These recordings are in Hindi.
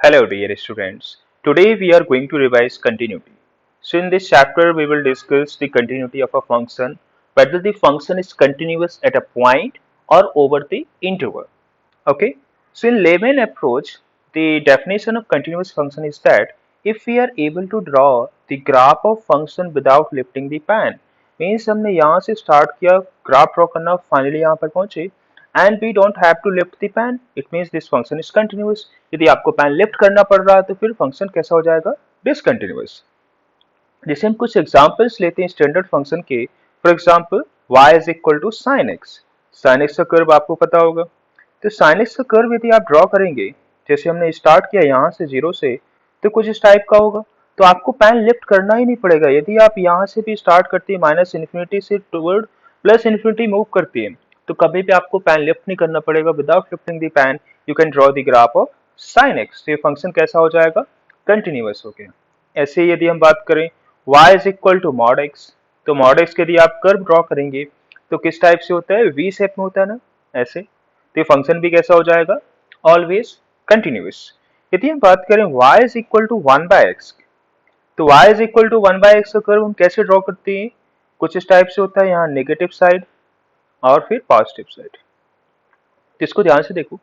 Hello dear students. Today we are going to revise continuity. So in this chapter we will discuss the continuity of a function, whether the function is continuous at a point or over the interval. Okay. So in layman approach, the definition of continuous function is that if we are able to draw the graph of function without lifting the pen, means हमने यहाँ से start किया graph draw करना finally यहाँ पर पहुँचे and we don't have to lift the pen, it means this function is continuous. यदि आपको pen lift करना पड़ रहा है तो फिर function कैसा हो जाएगा, discontinuous. जैसे हम कुछ एग्जांपल्स लेते हैं स्टैंडर्ड फंक्शन के. For example y is equal to sine x. Sine x का कर्व आपको पता होगा. तो साइन एक्स का कर्व यदि आप ड्रॉ करेंगे, जैसे हमने स्टार्ट किया यहाँ से जीरो से, तो कुछ इस टाइप का होगा. तो आपको पेन लिफ्ट करना ही नहीं पड़ेगा. यदि आप यहाँ से भी स्टार्ट करते हैं माइनस इन्फिनिटी से टुवर्ड प्लस इन्फिनिटी मूव करती है, तो कभी भी आपको पेन लिफ्ट नहीं करना पड़ेगा. Without lifting the pen you can draw the graph of sine x. तो ये फंक्शन कैसा हो जाएगा, कंटिन्यूअस हो गया. ऐसे ही यदि हम बात करें y is equal to mod x, तो मॉड एक्स के यदि आप कर्व ड्रॉ करेंगे तो किस टाइप से होता है, वी शेप में होता है ना, ऐसे. तो ये फंक्शन भी कैसा हो जाएगा, ऑलवेज कंटिन्यूअस. यदि हम बात करें y is equal to one by x, तो y is equal to one by x का कर्व हम कैसे ड्रॉ करते हैं, कुछ इस टाइप से होता है. यहाँ नेगेटिव साइड और फिर पॉजिटिव साइड. तो इसको ध्यान से देखो,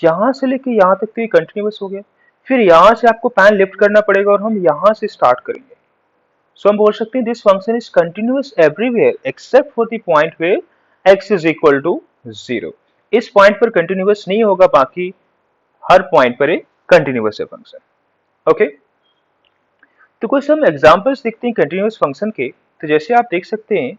यहाँ से लेके यहाँ तक तो ये कंटिन्यूअस हो गया. फिर यहाँ से आपको पैन लिफ्ट करना पड़ेगा और हम यहाँ से स्टार्ट करेंगे. सो हम बोल सकते हैं this function is continuous everywhere except for the point where x is equal to 0. इस पॉइंट पर कंटिन्यूअस नहीं होगा, बाकी हर पॉइंट पर एक कंटिन्यूअस है फंक्शन. ओके. तो कुछ हम एग्जांपल्स देखते हैं कंटिन्यूअस फंक्शन के. तो जैसे आप देख सकते हैं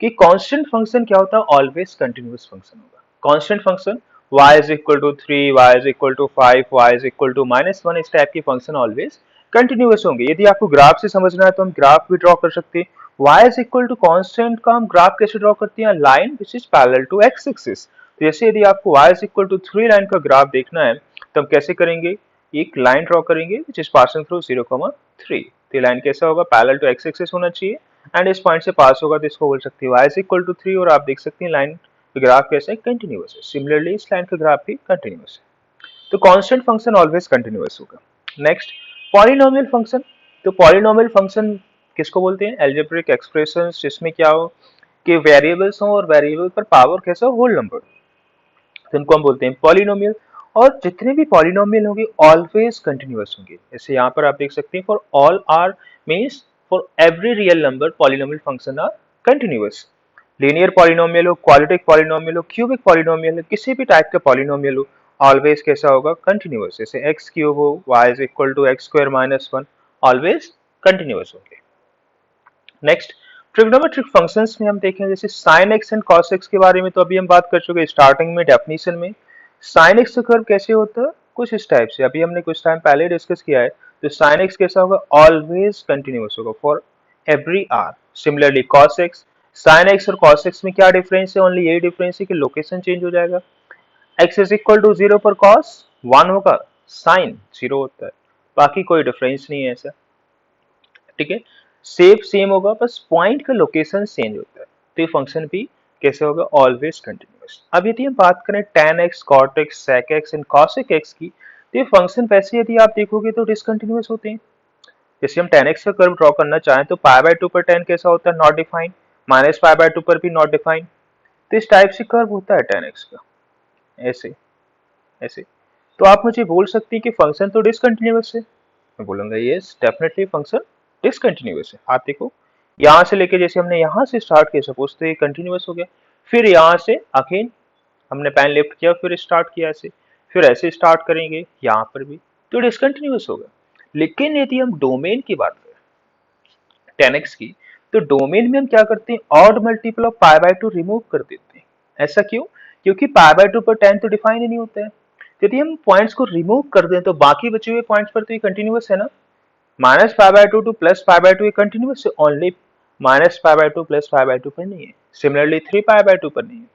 कि कांस्टेंट फंक्शन क्या होता है, ऑलवेज कंटिन्यूअस फंक्शन होगा. Constant function y is equal to 3, y is equal to 5, y is equal to -1, इस टाइप के फंक्शन ऑलवेज कंटिन्यूअस होंगे. यदि आपको ग्राफ से समझना है तो हम ग्राफ भी ड्रॉ कर सकते हैं. y is equal to constant का हम ग्राफ कैसे ड्रॉ करते हैं, line which is parallel to x axis. तो जैसे यदि आपको y is equal to 3 line का ग्राफ देखना है तो हम कैसे करेंगे, एक लाइन ड्रॉ करेंगे विच इज पासिंग थ्रू 0,3. तो ये लाइन कैसा होगा, पैरेलल टू x एक्सिस होना चाहिए एंड इस पॉइंट से पास होगा, तो इसको बोल सकते हैं y इज इक्वल टू 3. और आप देख सकते हैं लाइन का ग्राफ कैसा है, कंटिन्यूअस है. सिमिलरली इस लाइन का ग्राफ भी कंटिन्यूअस है. तो कांस्टेंट फंक्शन ऑलवेज कंटिन्यूअस होगा. Next, polynomial function. तो पॉलिनोमियल फंक्शन किसको बोलते हैं, अलजेब्रिक एक्सप्रेशंस जिसमें क्या हो कि वेरिएबल्स हो और वेरिएबल पर पावर कैसा हो, होल नंबर, तो इनको हम बोलते हैं पॉलिनोमियल. और जितने भी पॉलिनोमियल होंगे ऑलवेज कंटिन्यूअस होंगे. जैसे यहाँ पर आप देख सकते हैं for all R means for every real number polynomial function are continuous. Linear polynomial हो, क्वाड्रेटिक पॉलिनोमियल हो, क्यूबिक पॉलिनोमियल हो, किसी भी टाइप का पॉलिनोमियल हो, ऑलवेज कैसा होगा, कंटिन्यूअस. जैसे एक्स क्यूब हो, y is equal to x square minus 1, always continuous होंगे. नेक्स्ट, ट्रिग्नोमेट्रिक फंक्शंस में हम देखें जैसे sine x and cos x के बारे में तो अभी हम बात कर चुके हैं स्टार्टिंग में डेफिनेशन में. साइन एक्स का कर्व कैसे होता है, कुछ इस टाइप से, अभी हमने कुछ टाइम पहले डिस्कस किया है. तो साइन एक्स कैसा होगा, ऑलवेज कंटिन्यूअस होगा for every R. Similarly cos x, sine x और कॉस एक्स में क्या डिफरेंस है, ओनली यही डिफरेंस है कि लोकेशन चेंज हो जाएगा. एक्स इज इक्वल टू 0 पर कॉस 1 होगा, साइन 0 होता है, बाकी कोई डिफरेंस नहीं है ऐसा. ठीक है, सेम सेम होगा, बस पॉइंट का लोकेशन चेंज होता है. तो ये फंक्शन भी कैसे होगा, ऑलवेज कंटिन्यूअस. अब यदि हम बात करें tan x, cot x, sec x and cosec x की, तो ये फंक्शन वैसे यदि आप देखोगे तो डिसकंटिन्यूअस होते हैं. जैसे हम tan x का कर्व ड्रॉ करना चाहें तो π/2 पर tan कैसा होता है, नॉट डिफाइंड, -π/2 पर भी नॉट डिफाइंड. तो इस टाइप से कर्व होता है tan x का, ऐसे ऐसे. तो आप मुझे बोल सकते हैं कि फंक्शन तो डिसकंटिन्यूअस है. मैं बोलूंगा यस डेफिनेटली फंक्शन डिसकंटिन्यूअस है. आप देखो यहाँ से लेके जैसे हमने यहाँ से स्टार्ट किया, सपोज तो ये कंटिन्यूअस हो गया, फिर यहाँ से अगेन हमने पेन लिफ्ट किया, फिर स्टार्ट किया ऐसे, फिर ऐसे स्टार्ट करेंगे यहाँ पर भी, तो डिसकंटिन्यूअस होगा. लेकिन यदि हम डोमेन की बात करें 10x की, तो डोमेन में हम क्या करते हैं, ऑड मल्टीपल ऑफ π/2 रिमूव कर देते हैं. ऐसा क्यों, क्योंकि π/2 पर tan तो डिफाइन ही नहीं होता है. यदि हम पॉइंट्स को रिमूव कर दें तो बाकी बचे हुए पॉइंट्स पर तो ये कंटिन्यूअस है ना. -π/2 टू +π/2 ये कंटिन्यूअस है, ओनली -π/2 +π/2 पर नहीं है. सिमिलरली 3π/2 पर नहीं है.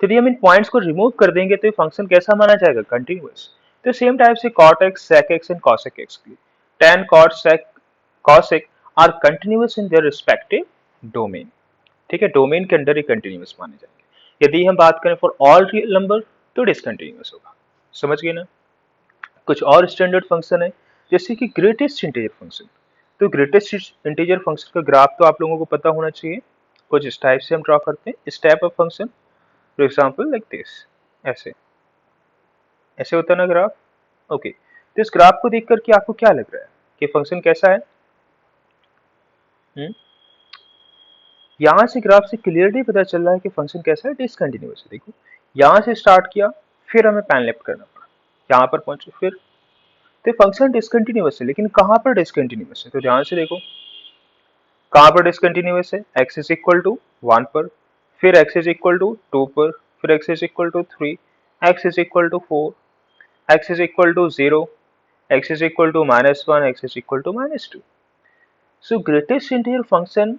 तो यदि हम इन पॉइंट्स को रिमूव कर देंगे तो ये फंक्शन कैसा माना जाएगा, कंटिन्यूअस. तो सेम टाइप से cot x, sec x and cosec x की, tan, cot, sec, cosec are continuous in their respective domain. ठीक है, डोमेन के अंदर ही कंटिन्यूअस माने जाएंगे. यदि हम बात करें फॉर ऑल रियल नंबर तो डिसकंटिन्यूअस होगा. समझ गए ना. कुछ और स्टैंडर्ड फंक्शन है जैसे कि ग्रेटेस्ट इंटीजर फंक्शन। तो ग्रेटेस्ट इंटीजर फंक्शन का ग्राफ तो आप लोगों को पता होना चाहिए। कुछ इस टाइप से हम ड्रॉ करते हैं, इस type of function, for example like this, ऐसे ऐसे होता है ना ग्राफ। ओके, तो इस ग्राफ को देख करके आपको क्या लग रहा है कि फंक्शन कैसा है? यहाँ से ग्राफ से क्लियरली पता चल रहा है कि फंक्शन कैसा है, डिसकंटिन्यूअस है। देखो, यहाँ से स्टार्ट किया, फिर हमें पैन लेफ्ट करना पड़ा, यहाँ पर पहुंचे, फिर तो फंक्शन डिसकंटिन्यूअस है। लेकिन कहाँ पर डिसकंटिन्यूअस है? तो ध्यान से देखो, कहाँ पर डिसकंटिन्यूअस है? x इज इक्वल टू 1 पर, फिर x इज इक्वल टू 2 पर, फिर x is equal to 3, x is equal to 4, x is equal to 0, x is equal to -1, x is equal to -2. So greatest integer function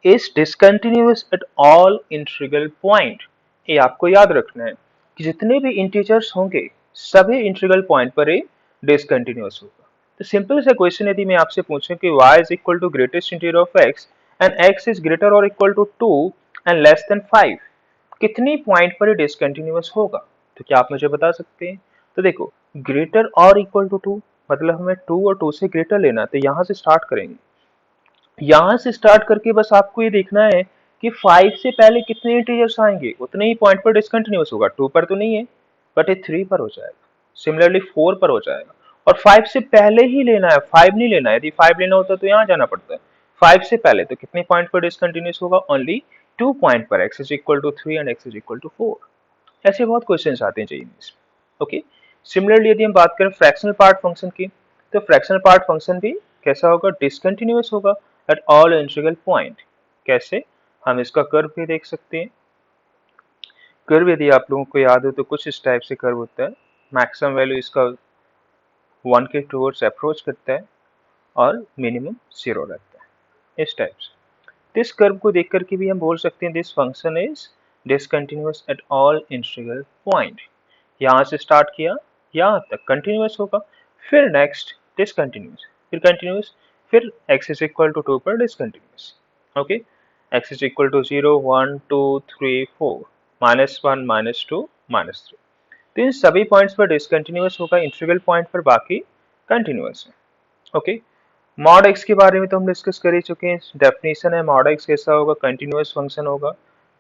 is discontinuous at all integral point. ये आपको याद रखना है कि जितने भी इंटीजर्स होंगे सभी इंटीग्रल पॉइंट पर ये डिसकंटिन्यूअस होगा। तो सिंपल सा क्वेश्चन यदि मैं आपसे पूछूं कि y is equal to greatest integer of x and x is greater or equal to 2 and less than 5, कितनी पॉइंट पर ये डिसकंटिन्यूअस होगा? तो क्या आप मुझे बता सकते हैं? तो देखो, ग्रेटर और इक्वल टू 2 मतलब हमें 2 और 2 से ग्रेटर लेना है, तो यहाँ से स्टार्ट करेंगे। यहाँ से स्टार्ट करके बस आपको ये देखना है कि 5 से पहले कितने इंटीजर्स आएंगे, उतने ही पॉइंट पर डिसकंटिन्यूअस होगा। 2 पर तो नहीं है, बट ये 3 पर हो जाएगा, सिमिलरली 4 पर हो जाएगा। और 5 से पहले ही लेना है, 5 नहीं लेना है। यदि 5 लेना होता तो यहाँ जाना पड़ता है। 5 से पहले तो कितने पॉइंट पर डिसकंटिन्यूअस होगा? ओनली 2 पॉइंट पर, x is equal to 3 and x is equal to 4। ऐसे बहुत क्वेश्चंस आते हैं चाहिए इसमें। ओके, सिमिलरली यदि हम बात करें फ्रैक्शनल पार्ट फंक्शन की, तो फ्रैक्शनल पार्ट फंक्शन भी कैसा होगा? डिसकंटिन्यूअस होगा एट ऑल इंटीग्रल पॉइंट। कैसे? हम इसका कर्व भी देख सकते हैं। कर्व यदि आप लोगों को याद हो तो कुछ इस टाइप से कर्व होता है। मैक्सिमम वैल्यू इसका 1 के टूवर्ड्स अप्रोच करता है और मिनिमम 0 रहता है, इस टाइप से। इस कर्व को देख करके भी हम बोल सकते हैं this function is discontinuous at all integral point. यहाँ से स्टार्ट किया, यहाँ तक कंटिन्यूअस होगा, फिर नेक्स्ट डिसकंटिन्यूअस, फिर कंटिन्यूअस, फिर x इज इक्वल टू 2 पर discontinuous. Okay, x is equal to 0, 1, 2, 3, 4, -1, -2, -3। तो इन सभी पॉइंट्स पर डिसकंटिन्यूअस होगा, इंटीग्रल पॉइंट पर बाकी कंटिन्यूअस है। ओके, मॉड x के बारे में तो हम डिस्कस कर ही चुके हैं। डेफिनेशन है मॉड x कैसा होगा? कंटिन्यूअस फंक्शन होगा।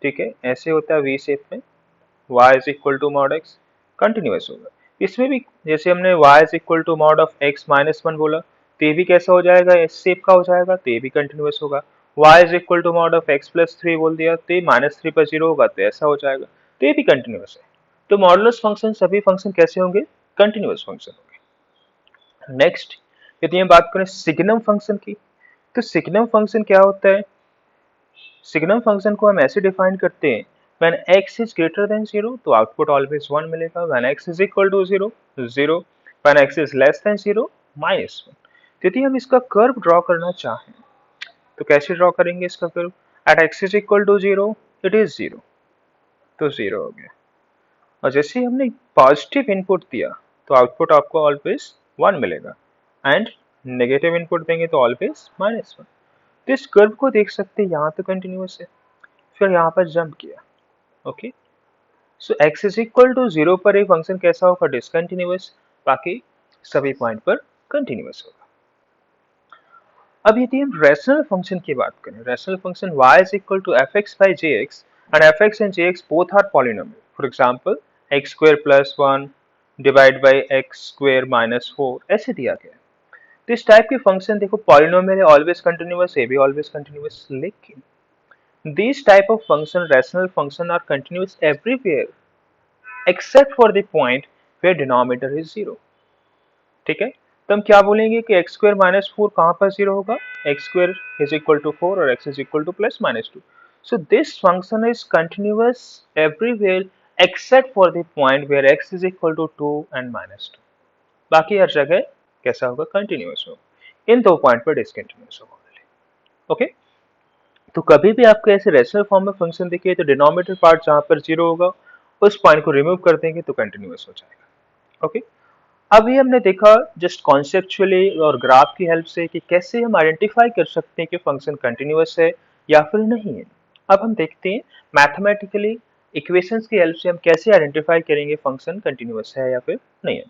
ठीक है, ऐसे होता है वी शेप में, y is equal to mod x, continuous होगा। इसमें भी जैसे हमने y is equal to mod of x -1 बोला, तो ये भी कैसा हो जाएगा? एस शेप का हो जाएगा, तो ये भी कंटिन्यूअस होगा। y is equal to mod of x +3 बोल दिया, तो ये -3 पर 0 होगा, तो ऐसा हो जाएगा, तो ये भी कंटिन्यूअस है। तो मॉडुलस फंक्शन, सभी फंक्शन कैसे होंगे? कंटिन्यूअस फंक्शन होंगे। नेक्स्ट, यदि हम बात करें सिग्नम फंक्शन की, तो सिग्नम फंक्शन क्या होता है? सिग्नम फंक्शन को हम ऐसे डिफाइन करते हैं, when x is greater than 0 तो आउटपुट ऑलवेज 1 मिलेगा, when x is equal to 0 0, when x is less than 0 -1। यदि हम इसका कर्व ड्रॉ करना चाहें तो कैसे ड्रॉ करेंगे इसका curve? at x is equal to 0 it is 0, तो 0 हो गया। और जैसे ही हमने पॉजिटिव इनपुट दिया तो आउटपुट आपको ऑलवेज 1 मिलेगा, एंड नेगेटिव इनपुट देंगे तो ऑलवेज -1। तो इस कर्व को देख सकते हैं, यहाँ तो कंटिन्यूअस है, फिर यहाँ पर जंप किया। Okay, so x is equal to 0 पर एक फंक्शन कैसा होगा? डिसकंटिन्यूअस, बाकी सभी पॉइंट पर कंटिन्यूअस होगा। अब यदि हम रैशनल फंक्शन की बात करें, rational function y is equal to fx by jx and fx and jx both are polynomial. For example, x square plus 1 divide by x square minus 4 ऐसे दिया गया है। तो इस टाइप के फंक्शन देखो, पॉलिनोमियल है, ऑलवेज कंटिन्यूअस है, भी ऑलवेज कंटिन्यूअस। लेकिन these type of function, rational function, are continuous everywhere except for the point where denominator is 0। ठीक है, तो हम क्या बोलेंगे कि x square minus 4 कहाँ पर 0 होगा? x square is equal to 4 और x is equal to plus -2। So this function is continuous everywhere except for the point where x is equal to 2 and -2। बाकी हर जगह कैसा होगा? कंटिन्यूअस होगा। इन दो पॉइंट पर डिसकंटिन्यूअस होगा। ओके, तो कभी भी आपको ऐसे रेशनल फॉर्म में फंक्शन दिखे तो डिनोमिनेटर पार्ट जहां पर 0 होगा उस पॉइंट को रिमूव कर देंगे तो कंटिन्यूअस हो जाएगा। ओके, अभी हमने देखा जस्ट कॉन्सेप्चुअली और ग्राफ की हेल्प से कि कैसे हम आइडेंटिफाई कर सकते हैं कि फंक्शन कंटिन्यूअस है या फिर नहीं है। अब हम देखते हैं मैथमेटिकली इक्वेशंस की हेल्प से हम कैसे आइडेंटिफाई करेंगे फंक्शन कंटिन्यूअस है या फिर नहीं है।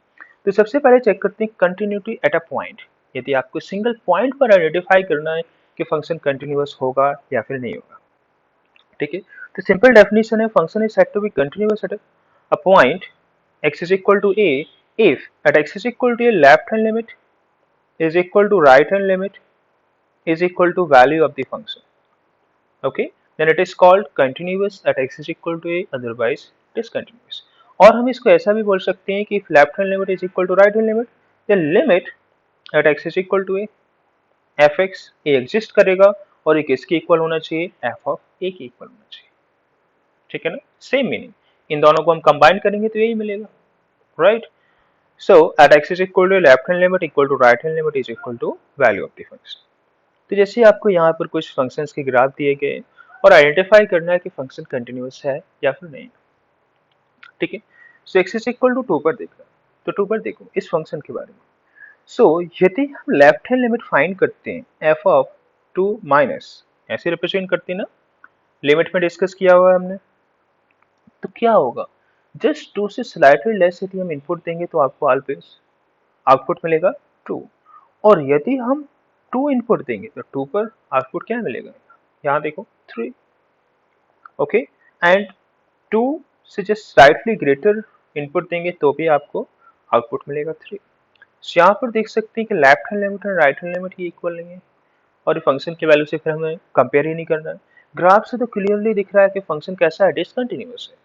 तो सबसे पहले चेक करते हैं कंटिन्यूटी एट अ पॉइंट। यदि आपको सिंगल पॉइंट पर आइडेंटिफाई करना है कि फंक्शन कंटिन्यूअस होगा या फिर नहीं होगा, ठीक है। तो सिंपल डेफिनेशन है function is said to be continuous at a point x is equal to a if at x is equal to a left hand limit is equal to right hand limit is equal to value of the function, okay, then it is called continuous at x is equal to a, otherwise discontinuous। और हम इसको ऐसा भी बोल सकते हैं कि if left hand limit is equal to right hand limit then limit at x is equal to a fx a exist करेगा और ये किसके इक्वल होना चाहिए, f of a के इक्वल होना चाहिए, ठीक है ना। सेम मीनिंग, इन दोनों को हम कंबाइन करेंगे तो यही मिलेगा, right. So at x is equal to left hand limit equal to right hand limit is equal to value of the function। तो जैसे आपको यहाँ पर कुछ फंक्शंस के ग्राफ दिए गए और आइडेंटिफाई करना है कि फंक्शन कंटिन्यूअस है या फिर नहीं, ठीक है। सो x is equal to 2 पर देख रहा है, तो 2 पर देखो इस फंक्शन के बारे में। सो यदि हम लेफ्ट हैंड लिमिट फाइंड करते हैं f ऑफ 2 माइनस, ऐसे रिप्रेजेंट करते हैं ना, लिमिट में डिस्कस किया हुआ है हमने, तो क्या होगा, जस्ट 2 से स्लाइटली लेस यदि हम इनपुट देंगे तो आपको ऑलवेज आउटपुट मिलेगा 2, और यदि हम 2 इनपुट देंगे तो 2 पर आउटपुट क्या मिलेगा, यहाँ देखो 3, ओके। एंड 2 से जस्ट स्लाइटली ग्रेटर इनपुट देंगे तो भी आपको आउटपुट मिलेगा 3। यहाँ पर देख सकते हैं कि लेफ्ट हैंड लिमिट और राइट हैंड लिमिट ही इक्वल नहीं है, और फंक्शन की वैल्यू से फिर हमें कंपेयर ही नहीं करना है। ग्राफ से तो क्लियरली दिख रहा है कि फंक्शन कैसा है, डिसकंटिन्यूअस है,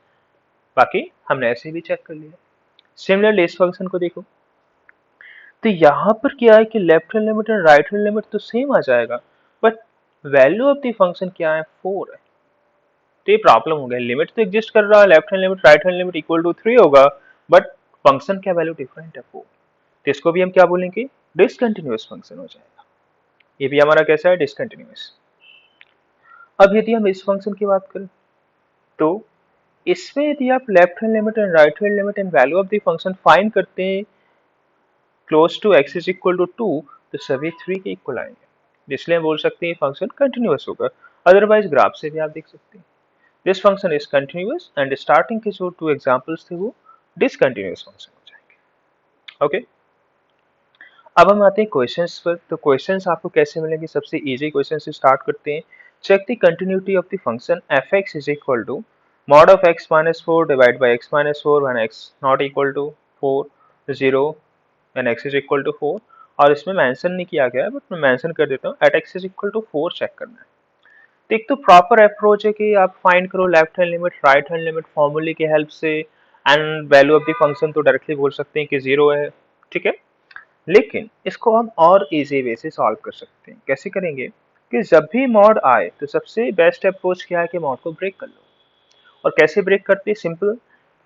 बाकी हमने ऐसे भी चेक कर लिया। सिमिलरली इस फंक्शन को देखो, तो यहाँ पर क्या है कि लेफ्ट हैंड लिमिट और राइट हैंड लिमिट तो सेम आ जाएगा, but value of the function क्या है, 4 है। तो ये प्रॉब्लम हो गया, लिमिट तो एग्जिस्ट कर रहा है, left hand limit right hand limit equal to 3 होगा, बट फंक्शन का वैल्यू डिफरेंट है 4, तो इसको भी हम क्या बोलेंगे, डिसकंटिन्यूअस फंक्शन हो जाएगा। ये भी हमारा कैसा है, डिसकंटिन्यूअस। अब यदि हम इस फंक्शन की बात करें तो इसमें यदि आप left hand limit and right hand limit and value of the function find करते हैं close to x is equal to 2, तो सभी 3 के इक्वल आएंगे, इसलिए हम बोल सकते हैं फंक्शन कंटिन्यूअस होगा। अदरवाइज ग्राफ से भी आप देख सकते हैं this function is continuous, and starting के जो 2 एग्जांपल्स थे वो डिसकंटिन्यूअस फंक्शन हो जाएंगे, ओके। अब हम आते हैं क्वेश्चंस पर। तो क्वेश्चंस आपको कैसे मिलेंगे, सबसे इजी क्वेश्चन से स्टार्ट करते हैं। Check the continuity of the function fx is equal to mod of x minus 4 divided by x minus 4 when x not equal to 4, 0 when x is equal to 4, और इसमें मेंशन नहीं किया गया है बट मैं मेंशन कर देता हूँ, at x is equal to 4 check करना है। तो एक तो प्रॉपर अप्रोच है कि आप फाइंड करो left hand limit right hand limit फॉर्मूले की हेल्प से, and value of the function तो डायरेक्टली बोल सकते हैं कि 0 है, ठीक है। लेकिन इसको हम और इजी वे से सॉल्व कर सकते हैं। कैसे करेंगे कि जब भी मॉड आए तो सबसे बेस्ट अप्रोच क्या है कि मॉड को ब्रेक कर लो। और कैसे ब्रेक करते हैं, सिंपल,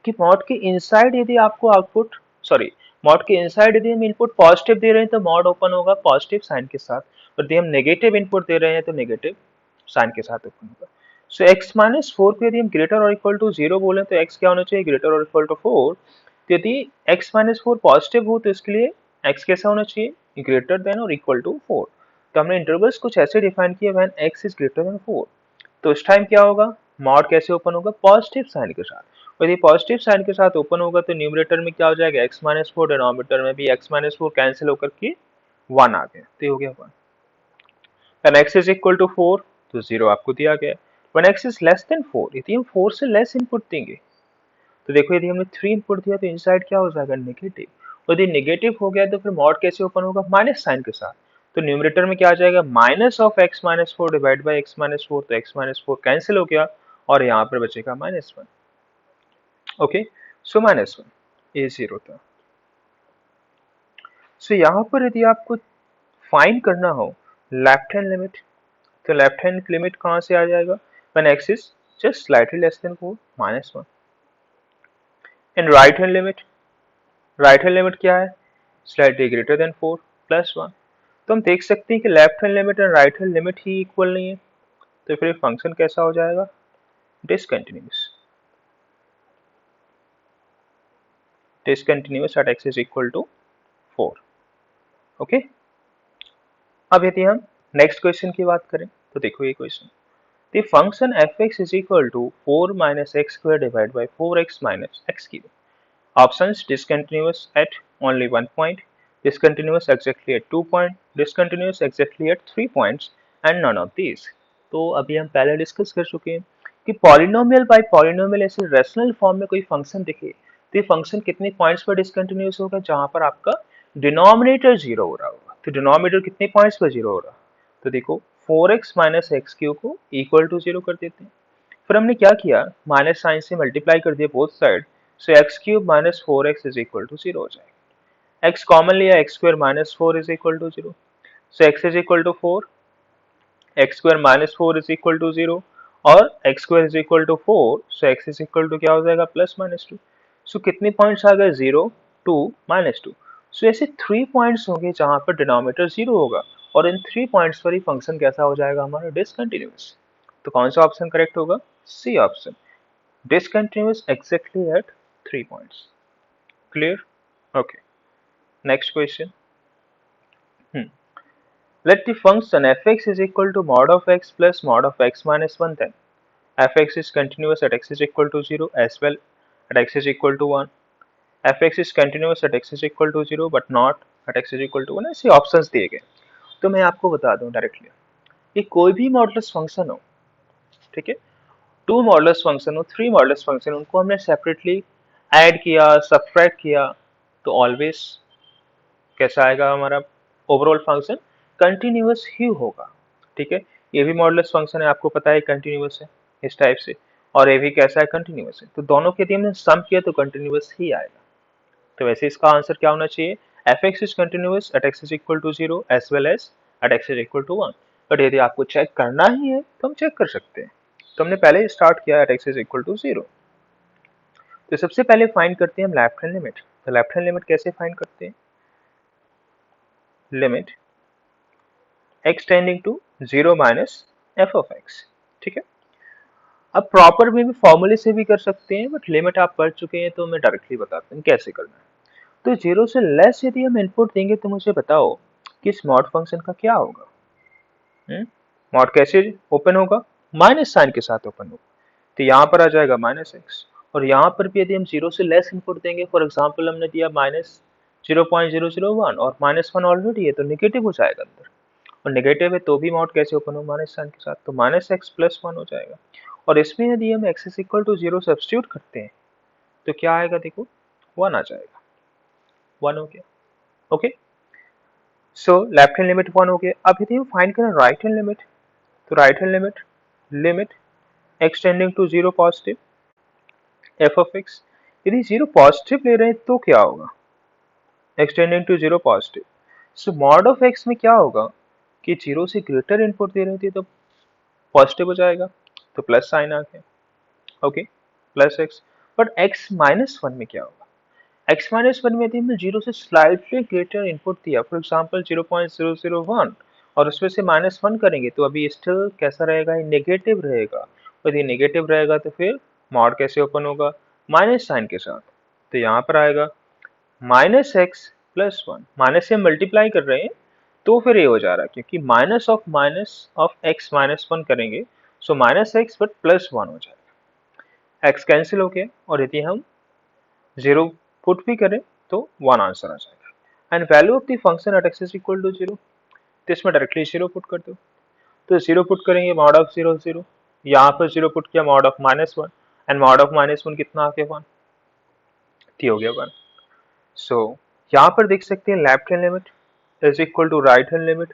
कि मॉड के इनसाइड यदि आपको आउटपुट, सॉरी, मॉड के इनसाइड यदि हम इनपुट पॉजिटिव दे रहे हैं तो मॉड ओपन होगा पॉजिटिव साइन के साथ, और यदि हम नेगेटिव इनपुट दे रहे हैं तो नेगेटिव साइन के साथ ओपन होगा। सो x माइनस 4 को यदि हम ग्रेटर और इक्वल टू 0 बोले तो x क्या होना चाहिए, ग्रेटर और इक्वल टू 4। तो यदि x माइनस 4 पॉजिटिव हो तो इसके लिए x कैसा होना चाहिए, ग्रेटर देन और इक्वल टू 4। तो हमने इंटरवल्स कुछ ऐसे डिफाइन किए when x is greater than 4, तो इस टाइम क्या होगा, मॉड कैसे ओपन होगा, पॉजिटिव साइन के साथ। और यदि पॉजिटिव साइन के साथ ओपन होगा तो न्यूमरेटर में क्या हो जाएगा, x माइनस 4, डिनोमिनेटर में भी x माइनस 4 कैंसिल होकर के 1 आ गया, तो ये हो गया 1। When x is equal to 4 तो 0 आपको दिया गया। When x is less than 4, यदि हम 4 से लेस इनपुट देंगे तो देखो यदि हमने 3 इनपुट दिया तो इनसाइड क्या हो जाएगा, नेगेटिव। और यदि नेगेटिव हो गया तो फिर मॉड कैसे ओपन होगा, माइनस साइन के साथ। तो न्यूमरेटर में क्या आ जाएगा, minus of x minus 4 divide by x minus 4, तो x माइनस 4 कैंसिल हो गया और यहाँ पर बचेगा माइनस 1, ओके। सो माइनस 1 ये 0 था। सो यहाँ पर यदि आपको फाइंड करना हो लेफ्ट हैंड लिमिट, तो लेफ्ट हैंड लिमिट कहाँ से आ जाएगा, when x is just slightly less than 4, minus 1। and right hand limit क्या है, slightly greater than 4 plus 1। तो हम देख सकते हैं कि लेफ्ट हैंड लिमिट और राइट हैंड लिमिट ही इक्वल नहीं है, तो फिर फंक्शन कैसा हो जाएगा, discontinuous at x is equal to 4, okay. अब यदि हम नेक्स्ट क्वेश्चन की बात करें तो देखो ये question, the function fx is equal to 4 minus x square divided by 4x minus x cube। options discontinuous at only 1 point, discontinuous exactly at 2 point, discontinuous exactly at 3 points and none of these. तो अभी हम पहले डिस्कस कर चुके हैं कि पॉलिनोमियल बाय पॉलिनोमियल ऐसे रेशनल फॉर्म में कोई फंक्शन दिखे तो ये फंक्शन कितने पॉइंट्स पर डिसकंटिन्यूअस होगा, जहां पर आपका डिनोमिनेटर जीरो हो रहा होगा। तो डिनोमिनेटर कितने पॉइंट्स पर जीरो हो रहा, तो देखो 4x माइनस एक्स क्यू को इक्वल टू जीरो कर देते हैं। फिर हमने क्या किया, माइनस साइन से मल्टीप्लाई कर दिया both side, so x cube minus four x is equal to zero हो जाएगा। एक्स कॉमन लिया, x square minus four is equal to zero, so x is equal to four, x square minus four is equal to zero और x square is equal to four, so x is equal to क्या हो जाएगा, प्लस माइनस टू। सो कितने पॉइंट्स आ गए, जीरो टू माइनस टू। सो ऐसे 3 पॉइंट्स होंगे जहां पर डिनोमिनेटर जीरो होगा और इन 3 पॉइंट्स पर ही फंक्शन कैसा हो जाएगा हमारा, डिसकंटिन्यूअस। तो कौन सा ऑप्शन करेक्ट होगा, C option, discontinuous exactly at 3 points. Clear? Okay. Next question. Let the function fx is equal to mod of x plus mod of x minus 1, then fx is continuous at x is equal to 0 as well at x is equal to 1. fx is continuous at x is equal to 0 but not at x is equal to 1. ऐसे ऑप्शंस दिए गए। तो मैं आपको बता दूं डायरेक्टली, ये कोई भी मॉडुलस फंक्शन हो, ठीक है, 2 मॉडुलस फंक्शन हो, 3 मॉडुलस फंक्शन, उनको हमने सेपरेटली ऐड किया, सब्ट्रैक्ट किया, तो ऑलवेज कैसा आएगा हमारा ओवरऑल फंक्शन, कंटिन्यूअस ही होगा। ठीक है, ये भी मॉडुलस फंक्शन है, आपको पता है कंटिन्यूअस है इस टाइप से, और ये भी कैसा है, कंटिन्यूअस है। तो दोनों के यदि हमने सम किया तो कंटिन्यूअस ही आएगा। तो वैसे इसका आंसर क्या होना चाहिए, f x is continuous at x is equal to zero as well as at x is equal to one. But यदि आपको चेक करना ही है तो हम चेक कर सकते हैं। तो हमने पहले स्टार्ट किया at x is equal to zero. तो सबसे पहले फाइंड करते हैं हम लेफ्ट हैंड लिमिट। तो लेफ्ट हैंड लिमिट कैसे फाइंड करते हैं, limit x tending to zero minus f of x. ठीक है, अब प्रॉपर वे में फॉर्मूले से भी कर सकते हैं, बट लिमिट आप पढ़ चुके हैं तो मैं डायरेक्टली बताता हूँ कैसे करना है। तो जीरो से लेस यदि हम इनपुट देंगे तो मुझे बताओ कि इस मॉड फंक्शन का क्या होगा। मॉड कैसे ओपन होगा, माइनस साइन के साथ ओपन होगा। तो यहाँ पर आ जाएगा माइनस एक्स, और यहाँ पर भी यदि हम जीरो से लेस इनपुट देंगे, फॉर एग्जाम्पल हमने दिया माइनस 0.001 और माइनस वन ऑलरेडी है तो निगेटिव हो जाएगा अंदर, और नेगेटिव है तो भी मॉड कैसे ओपन हो, माइनस साइन के साथ, तो माइनस एक्स प्लस वन हो जाएगा। और इसमें यदि हम x is equal to zero substitute करते हैं तो क्या आएगा, देखो वन आ जाएगा, वन हो गया। Okay, so left hand limit one हो गया। अब यदि हम फाइंड करें राइट हैंड लिमिट, तो right hand limit, limit x tending to zero positive f of x, यदि जीरो पॉजिटिव ले रहे हैं तो क्या होगा, x tending to zero positive. So mod of x में क्या होगा कि जीरो से ग्रेटर इनपुट दे रहे थे तो पॉजिटिव हो जाएगा, तो प्लस साइन आ गया। Okay, plus x. But x minus one में क्या होगा, एक्स माइनस वन में यदि हमने जीरो से स्लाइटली ग्रेटर इनपुट दिया, फॉर एग्जाम्पल 0.001, और उसमें से माइनस वन करेंगे तो अभी स्टिल कैसा रहेगा, नेगेटिव रहेगा। यदि नेगेटिव रहेगा तो फिर मॉड कैसे ओपन होगा, माइनस साइन के साथ। तो यहाँ पर आएगा minus x plus one, minus से मल्टीप्लाई कर रहे हैं तो फिर ये हो जा रहा है, क्योंकि minus of x minus one करेंगे, so minus x but plus one हो जाएगा, एक्स कैंसिल हो गया, और यदि हम जीरो पुट भी करें तो वन आंसर आ जाएगा। And value of the function at x is equal to zero, तो इसमें डायरेक्टली जीरो पुट कर दो। तो जीरो पुट करेंगे, मॉड ऑफ जीरो जीरो, यहाँ पर जीरो पुट किया, mod of minus one, and mod of minus one कितना आ गया, वन, हो गया वन। सो यहाँ पर देख सकते हैं left hand limit is equal to right hand limit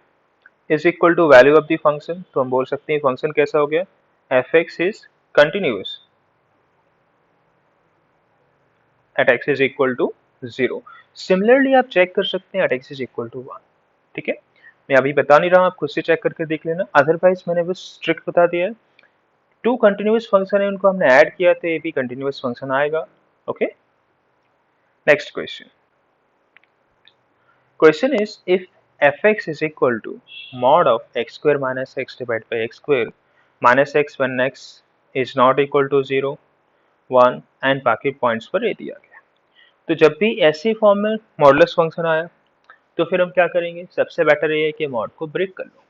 is equal to value of the function. तो हम बोल सकते हैं फंक्शन कैसा हो गया, f x is continuous at x is equal to zero. Similarly आप चेक कर सकते हैं at x is equal to one. ठीक है, मैं अभी बता नहीं रहा हूँ, आप खुद से चेक करके देख लेना, अदरवाइज मैंने बस ट्रिक बता दिया है। टू कंटिन्यूअस फंक्शन है, उनको हमने ऐड किया तो ये भी कंटिन्यूअस फंक्शन आएगा। Okay, next question. Question is, if fx is equal to mod of x square minus x divided by x square minus x when x is not equal to 0, 1 and बाकी पॉइंट्स पर ये दिया गया। तो जब भी ऐसी फॉर्म में मॉडुलस फंक्शन आया तो फिर हम क्या करेंगे, सबसे बेटर ये है कि मॉड को ब्रेक कर लो।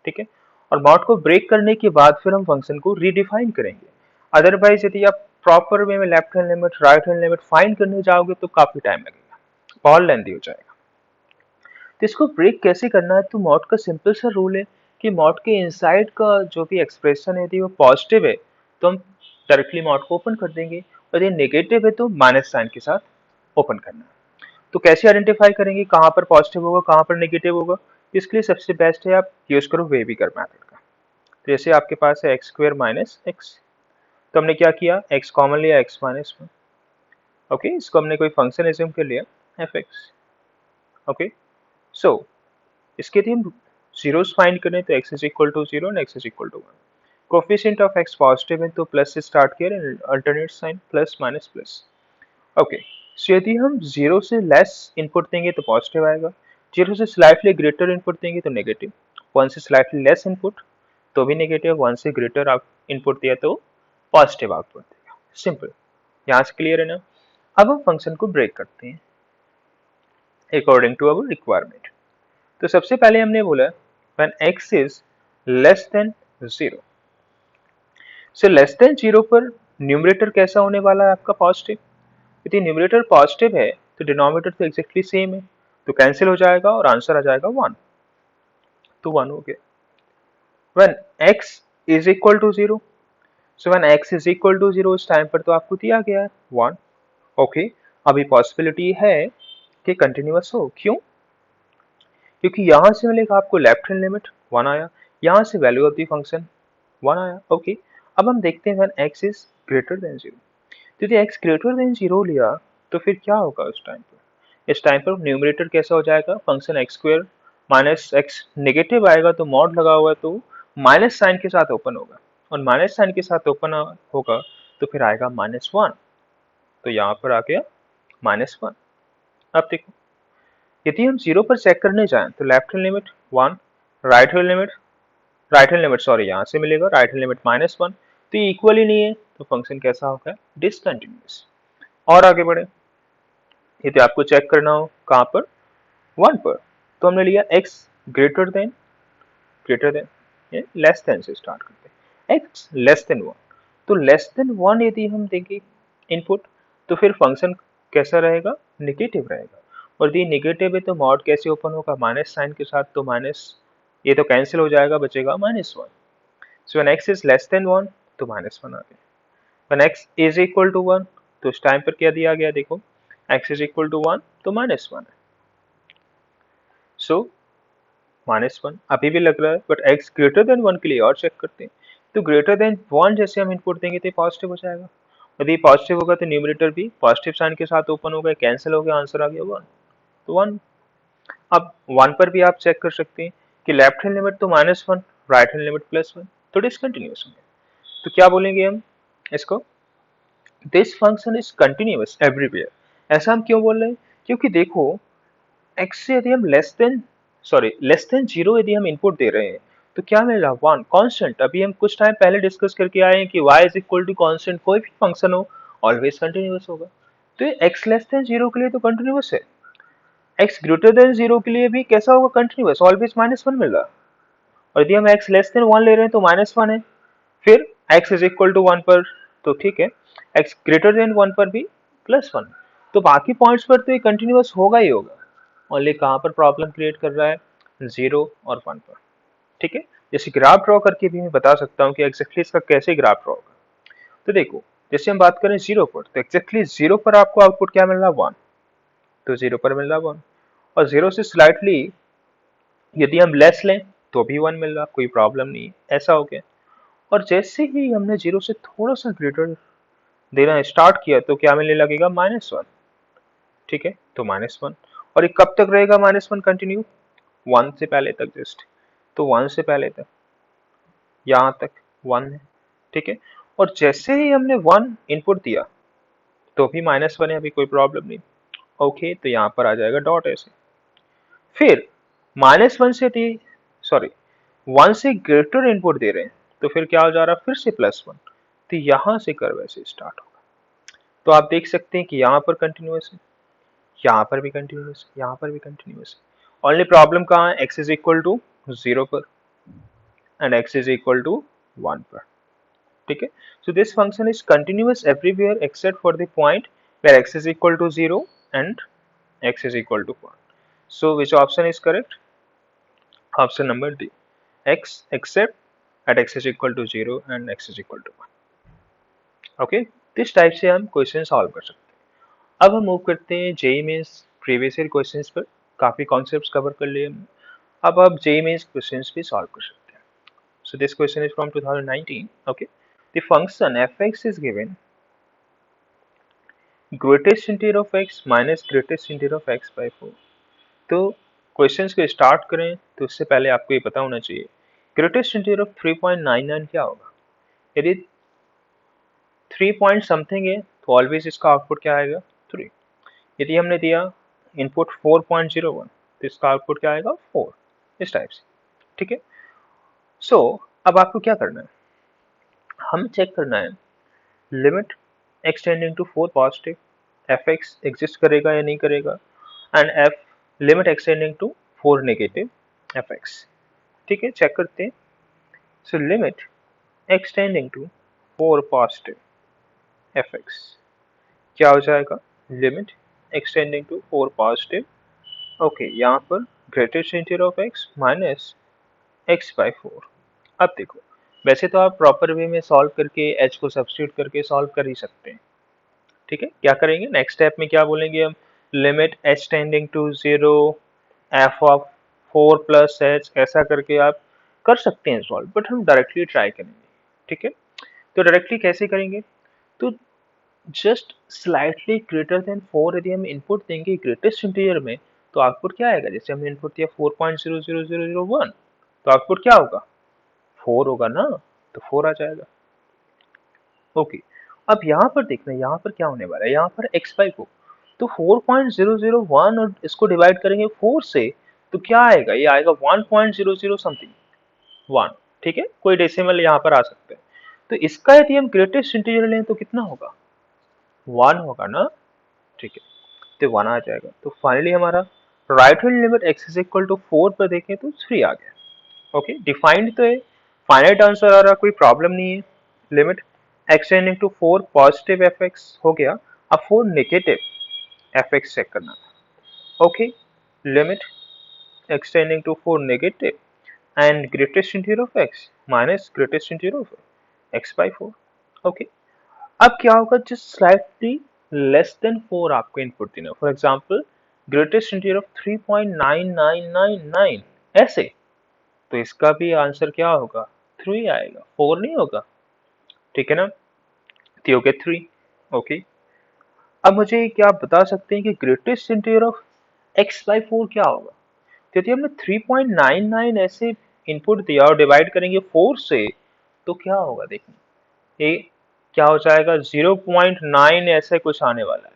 ठीक है, और मॉड को ब्रेक करने के बाद फिर हम फंक्शन को रीडिफाइन करेंगे। अदरवाइज यदि आप प्रॉपर वे में left hand limit right hand limit find करने जाओगे तो काफी टाइम लगेगा, बहुत लेंथी हो जाएगा। तो इसको ब्रेक कैसे करना है, तो मॉड का सिंपल सा रूल है कि मॉड के इनसाइड का जो भी एक्सप्रेशन है यदि वो पॉजिटिव है तो हम डायरेक्टली मॉड को ओपन कर देंगे, और ये नेगेटिव है तो माइनस साइन के साथ ओपन करना है। तो कैसे आइडेंटिफाई करेंगे कहाँ पर पॉजिटिव होगा कहाँ पर नेगेटिव होगा, इसके लिए सबसे बेस्ट है आप यूज करो वेबिगर मेथड का। तो जैसे आपके पास है एक्स स्क्वायर माइनस एक्स, तो हमने क्या किया, एक्स कॉमन लिया एक्स माइनस वन। ओके, इसको हमने कोई फंक्शन एज्यूम कर लिया एफ एक्स। ओके, सो इसके लिए हम जीरोस फाइंड करें तो x is equal to zero and x is equal to one. Coefficient of x positive है तो प्लस से स्टार्ट किया and alternate sign plus minus plus. Okay, so यदि हम जीरो से लेस इनपुट देंगे तो पॉजिटिव आएगा, जीरो से स्लाइटली ग्रेटर इनपुट देंगे तो नेगेटिव, वन से स्लाइटली लेस इनपुट तो भी नेगेटिव, वन से ग्रेटर इनपुट दिया तो पॉजिटिव आउटपुट देगा। सिंपल, यहाँ से क्लियर है ना। अब हम फंक्शन को ब्रेक करते हैं अकॉर्डिंग टू अवर रिक्वायरमेंट। तो सबसे पहले हमने बोला when x is less than zero, so less than zero पर न्यूमरेटर कैसा होने वाला है आपका पॉजिटिव। यदि न्यूमरेटर पॉजिटिव है तो डिनोमिनेटर तो एग्जैक्टली सेम है, तो कैंसिल हो जाएगा और आंसर आ जाएगा वन, तो वन हो गया। When x is equal to zero, so when x is equal to zero इस टाइम पर तो आपको दिया गया है वन। ओके, अभी पॉसिबिलिटी है कि कंटिन्यूअस हो, क्यों, क्योंकि यहां से मिलेगा आपको लेफ्ट हैंड लिमिट वन आया, यहां से value of the function one आया। ओके, अब हम देखते हैं when x is greater than zero, तो यदि x ग्रेटर देन जीरो लिया तो फिर क्या होगा उस टाइम पर, इस टाइम पर न्यूमरेटर कैसा हो जाएगा, function x square minus x negative आएगा तो मॉड लगा हुआ है तो माइनस साइन के साथ ओपन होगा, और माइनस साइन के साथ ओपन होगा तो फिर आएगा माइनस वन, तो यहाँ पर आ गया माइनस वन। अब देखो यदि हम जीरो पर चेक करने जाएं तो left hand limit one, right hand limit sorry यहाँ से मिलेगा right hand limit minus one, तो ये इक्वल ही नहीं है तो फंक्शन कैसा होगा, डिसकंटिन्यूअस। और आगे बढ़े, यदि आपको चेक करना हो कहाँ पर, वन पर, तो हमने लिया x greater than less than से स्टार्ट करते हैं, x लेस देन वन, तो लेस देन वन यदि हम देंगे इनपुट तो फिर फंक्शन कैसा रहेगा, निगेटिव रहेगा, और यदि निगेटिव है तो मॉड कैसे ओपन होगा, माइनस साइन के साथ, तो माइनस ये तो कैंसिल हो जाएगा, बचेगा minus one. So when x is less than one तो माइनस वन आ गया, when x is equal to one तो इस टाइम पर क्या दिया गया, देखो x is equal to one तो माइनस वन है, सो माइनस वन अभी भी लग रहा है, but x greater than one के लिए और चेक करते हैं, तो ग्रेटर देन वन जैसे हम इनपुट देंगे तो पॉजिटिव हो जाएगा, यदि पॉजिटिव होगा तो न्यूमरेटर भी पॉजिटिव साइन के साथ ओपन हो गया, कैंसिल हो गया, आंसर आ गया वन, तो वन। अब वन पर भी आप चेक कर सकते हैं कि लेफ्ट हैंड लिमिट तो minus one, right hand limit plus one, तो डिसकंटिन्यूअस हो गया, तो क्या बोलेंगे हम इसको, this function is continuous everywhere. ऐसा हम क्यों बोल रहे हैं, क्योंकि देखो x से यदि हम लेस देन जीरो यदि हम इनपुट दे रहे हैं तो क्या मिल रहा, वन कांस्टेंट। अभी हम कुछ टाइम पहले डिस्कस करके आए हैं कि y is equal to constant, कोई भी फंक्शन हो ऑलवेज कंटिन्यूअस होगा, तो ये x लेस देन जीरो के लिए तो कंटिन्यूअस है, x ग्रेटर देन जीरो के लिए भी कैसा होगा, कंटिन्यूअस, ऑलवेज माइनस वन मिल रहा है, और यदि हम x लेस देन वन ले रहे हैं तो माइनस वन है, फिर x is equal to one पर तो ठीक है, x ग्रेटर देन वन पर भी प्लस वन, तो बाकी पॉइंट्स पर तो ये कंटिन्यूअस होगा ही होगा, ओनली कहाँ पर प्रॉब्लम क्रिएट कर रहा है, जीरो और वन पर। ठीक है, जैसे ग्राफ ड्रॉ करके भी मैं बता सकता हूँ कि एग्जैक्टली इसका कैसे ग्राफ ड्रॉ होगा। तो देखो जैसे हम बात करें जीरो पर, तो एग्जैक्टली जीरो पर आपको आउटपुट क्या मिल रहा है, वन, तो जीरो पर मिल रहा है वन, और जीरो से स्लाइटली यदि हम लेस लें तो भी वन मिल रहा, कोई प्रॉब्लम नहीं है, ऐसा हो गया। और जैसे ही हमने जीरो से थोड़ा सा ग्रेटर देना स्टार्ट किया तो क्या मिलने लगेगा, माइनस वन। ठीक है, तो माइनस वन, और ये कब तक रहेगा माइनस वन कंटिन्यू, वन से पहले तक जस्ट, तो वन से पहले तक यहाँ तक वन है। ठीक है, और जैसे ही हमने वन इनपुट दिया तो भी माइनस वन है, अभी कोई प्रॉब्लम नहीं। ओके, तो यहाँ पर आ जाएगा डॉट ऐसे, फिर माइनस वन से थी सॉरी वन से ग्रेटर इनपुट दे रहे हैं तो फिर क्या हो जा रहा है, फिर से प्लस वन, तो यहाँ से कर्व ऐसे स्टार्ट होगा, तो आप देख सकते हैं कि यहाँ पर कंटिन्यूअस है, यहाँ पर भी कंटिन्यूअस है, यहाँ पर भी कंटिन्यूअस है, ओनली प्रॉब्लम कहाँ है, x is equal to zero पर and x is equal to one पर। ठीक है. So this function is continuous everywhere except for the point where x is equal to 0 and x is equal to 1. So which option is correct? Option number D. X except at x is equal to 0 and x is equal to 1. Okay, इस टाइप से हम क्वेश्चन सॉल्व कर सकते हैं. अब हम मूव करते हैं JEE Mains previous year questions पर. काफी कॉन्सेप्ट्स कवर कर लिए हमने. अब आप जेई मेंस क्वेश्चंस भी सॉल्व कर सकते हैं. So this question is from 2019. Okay, the function fx is given greatest integer of x minus greatest integer of x by 4. तो क्वेश्चंस को स्टार्ट करें तो उससे पहले आपको ये पता होना चाहिए ग्रेटेस्ट इंटीजर ऑफ 3.99 क्या होगा. यदि 3 पॉइंट समथिंग है तो ऑलवेज इसका आउटपुट क्या आएगा 3. यदि हमने दिया इनपुट 4.01 तो इसका आउटपुट क्या आएगा 4. इस टाइप से. ठीक है. सो अब आपको क्या करना है, हम चेक करना है limit x tending to 4 positive fx exist करेगा या नहीं करेगा, and f limit x tending to 4 negative fx. ठीक है, चेक करते हैं. So limit x tending to 4 positive fx क्या हो जाएगा, limit x tending to 4 positive. Okay, यहाँ पर greatest integer of x minus x by 4. अब देखो, वैसे तो आप प्रॉपर वे में सॉल्व करके h को सब्स्टिट्यूट करके सॉल्व कर ही सकते हैं. ठीक है, क्या करेंगे नेक्स्ट स्टेप में, क्या बोलेंगे हम, limit h tending to 0 f of 4 plus h, ऐसा करके आप कर सकते हैं सॉल्व, बट हम डायरेक्टली ट्राई करेंगे. ठीक है, तो डायरेक्टली कैसे करेंगे, तो जस्ट स्लाइटली ग्रेटर देन 4 यदि हम इनपुट देंगे ग्रेटेस्ट इंटीजर में तो आउटपुट क्या आएगा, जैसे हमने इनपुट दिया 4.00001 तो आउटपुट क्या होगा 4 होगा ना, तो 4 आ जाएगा. ओके, अब यहाँ पर देखना, यहाँ पर क्या होने वाला है, यहाँ पर x बाई 4, तो 4.001 और इसको डिवाइड करेंगे 4 से तो क्या आएगा, ये आएगा 1.00 समथिंग 1. ठीक है, कोई डेसिमल यहाँ पर आ सकते हैं. तो इसका यदि हम ग्रेटेस्ट इंटीजर लें तो कितना होगा 1 होगा ना. ठीक है, तो 1 आ जाएगा. तो फाइनली हमारा right hand limit x is equal to 4 पर देखें तो 3 आ गया. ओके, डिफाइंड तो है, फाइनाइट आंसर आ रहा, कोई प्रॉब्लम नहीं है. Limit x tending to 4 positive fx हो गया. अब 4 नेगेटिव fx चेक करना था. Okay, limit x tending to 4 negative and greatest integer of x minus greatest integer of x by 4. Okay, अब क्या होगा, जस्ट स्लाइटली लेस देन 4 आपको इनपुट देना. For example greatest integer of 3.9999 ऐसे, तो इसका भी आंसर क्या होगा 3 आएगा, 4 नहीं होगा. ठीक है ना, तो हो गया 3. ओके, अब मुझे क्या आप बता सकते हैं कि greatest integer of x by 4 क्या होगा. तो यदि हमने 3.99 ऐसे इनपुट दिया और डिवाइड करेंगे 4 से तो क्या होगा, देखिए ये क्या हो जाएगा 0.9 ऐसे कुछ आने वाला है,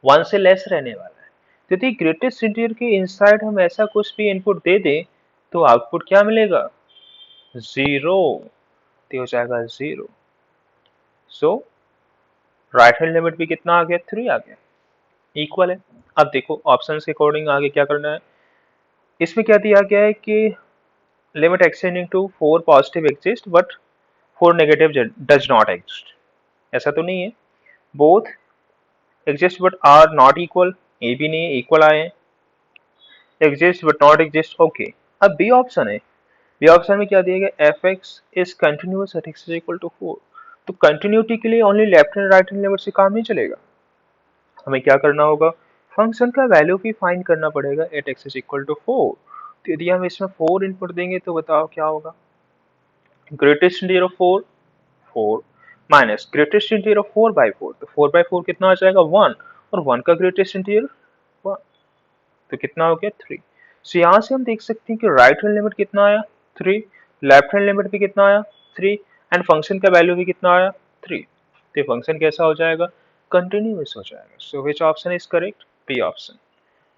1 से लेस रहने वाला है. तो यदि ग्रेटेस्ट इंटीजर के इनसाइड हम ऐसा कुछ भी इनपुट दे दें तो आउटपुट क्या मिलेगा 0, तो हो जाएगा 0. सो राइट हैंड लिमिट भी कितना आ गया 3 आ गया, इक्वल है. अब देखो ऑप्शन के अकॉर्डिंग आगे क्या करना है, इसमें क्या दिया गया है कि limit extending to 4 positive exist but 4 negative does not exist. ऐसा तो नहीं है, both exist but are not equal, A भी नहीं है, इक्वल आए हैं. Exist but not exist. Okay, अब बी ऑप्शन है, बी ऑप्शन में क्या दिया गया, f x is continuous at x is equal to 4. तो कंटिन्यूटी के लिए only left hand right hand limit से काम नहीं चलेगा, हमें क्या करना होगा, फंक्शन का वैल्यू भी फाइंड करना पड़ेगा at x is equal to 4. तो यदि हम इसमें 4 इनपुट देंगे तो बताओ क्या होगा, greatest integer of 4 4 minus greatest integer of 4 by 4, तो 4 बाई 4 कितना आ जाएगा 1, और 1 का ग्रेटेस्ट इंटीजर 1, तो कितना हो गया 3. सो यहाँ से हम देख सकते हैं कि राइट हैंड लिमिट कितना आया 3, लेफ्ट हैंड लिमिट भी कितना आया 3, एंड फंक्शन का वैल्यू भी कितना आया 3. तो फंक्शन कैसा हो जाएगा, कंटिन्यूअस हो जाएगा. So which option is correct, B option.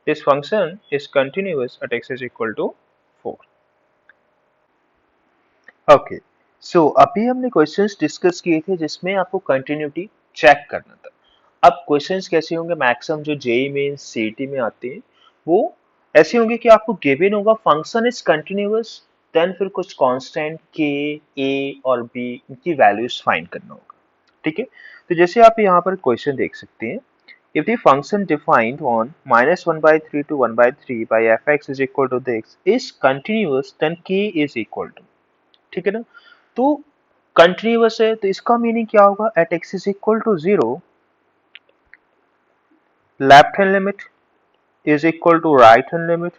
This function is continuous at x is equal to 4. Okay, so अभी हमने क्वेश्चंस डिस्कस किए थे जिसमें आपको कंटिन्यूटी चेक करना था. अब क्वेश्चंस कैसे होंगे, मैक्सिमम जो जेई में सीईटी में आते हैं वो ऐसे होंगे कि आपको गिवन होगा फंक्शन इज कंटिन्यूअस देन फिर कुछ कांस्टेंट के, ए और बी इनकी वैल्यूज फाइंड करना होगा। ठीक है, तो जैसे आप यहाँ पर क्वेश्चन देख सकते हैं, if the function defined on -1/3 to 1/3 by fx is equal to this is continuous, then k is equal to, ठीक है ना। तो कंटिन्यूअस है तो इसका मीनिंग क्या होगा, at x is equal to 0 left hand limit is equal to right hand limit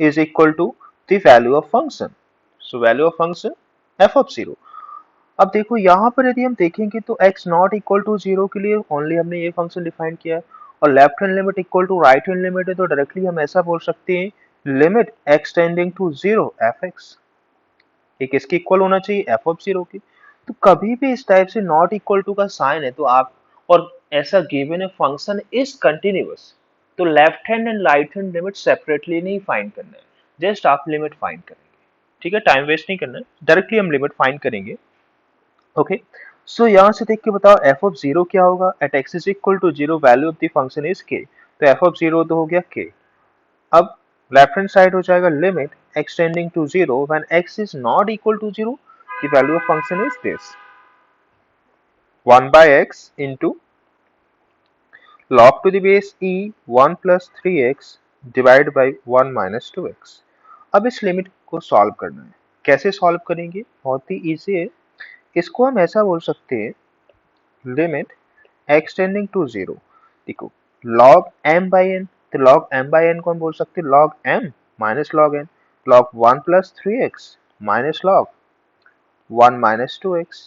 is equal to the value of function, so value of function f of 0। अब देखो यहाँ पर यदि हम देखेंगे तो x नॉट इक्वल टू 0 के लिए ओनली हमने ये फंक्शन डिफाइन किया है, और left hand limit equal to right hand limit है, तो डायरेक्टली हम ऐसा बोल सकते हैं limit x tending to 0 fx, ये किसकी इक्वल होना चाहिए, f ऑफ 0 की। तो कभी भी इस टाइप से नॉट इक्वल टू का साइन है तो आप, और ऐसा गिवन है फंक्शन इज कंटिन्यूअस, तो left hand and right hand limit separately नहीं फाइंड करना है, जस्ट आप लिमिट फाइंड करेंगे। ठीक है, टाइम वेस्ट नहीं करना है, डायरेक्टली हम लिमिट फाइंड करेंगे। ओके, सो यहाँ से देख के बताओ f ऑफ 0 क्या होगा, at x is equal to 0 value of the function is k, तो f ऑफ 0 तो हो गया k। अब लेफ्ट हैंड साइड हो जाएगा limit x tending to 0 when x is not equal to 0, the value of function is this 1 by x into log to the base e 1 plus 3x divided by 1 minus 2x। अब इस लिमिट को सॉल्व करना है, कैसे सॉल्व करेंगे, बहुत ही इजी है। इसको हम ऐसा बोल सकते हैं लिमिट x टेंडिंग टू 0, देखो log m by n, तो log m by n कौन बोल सकते हैं, log m minus log n, log 1 plus 3x minus log 1 minus 2x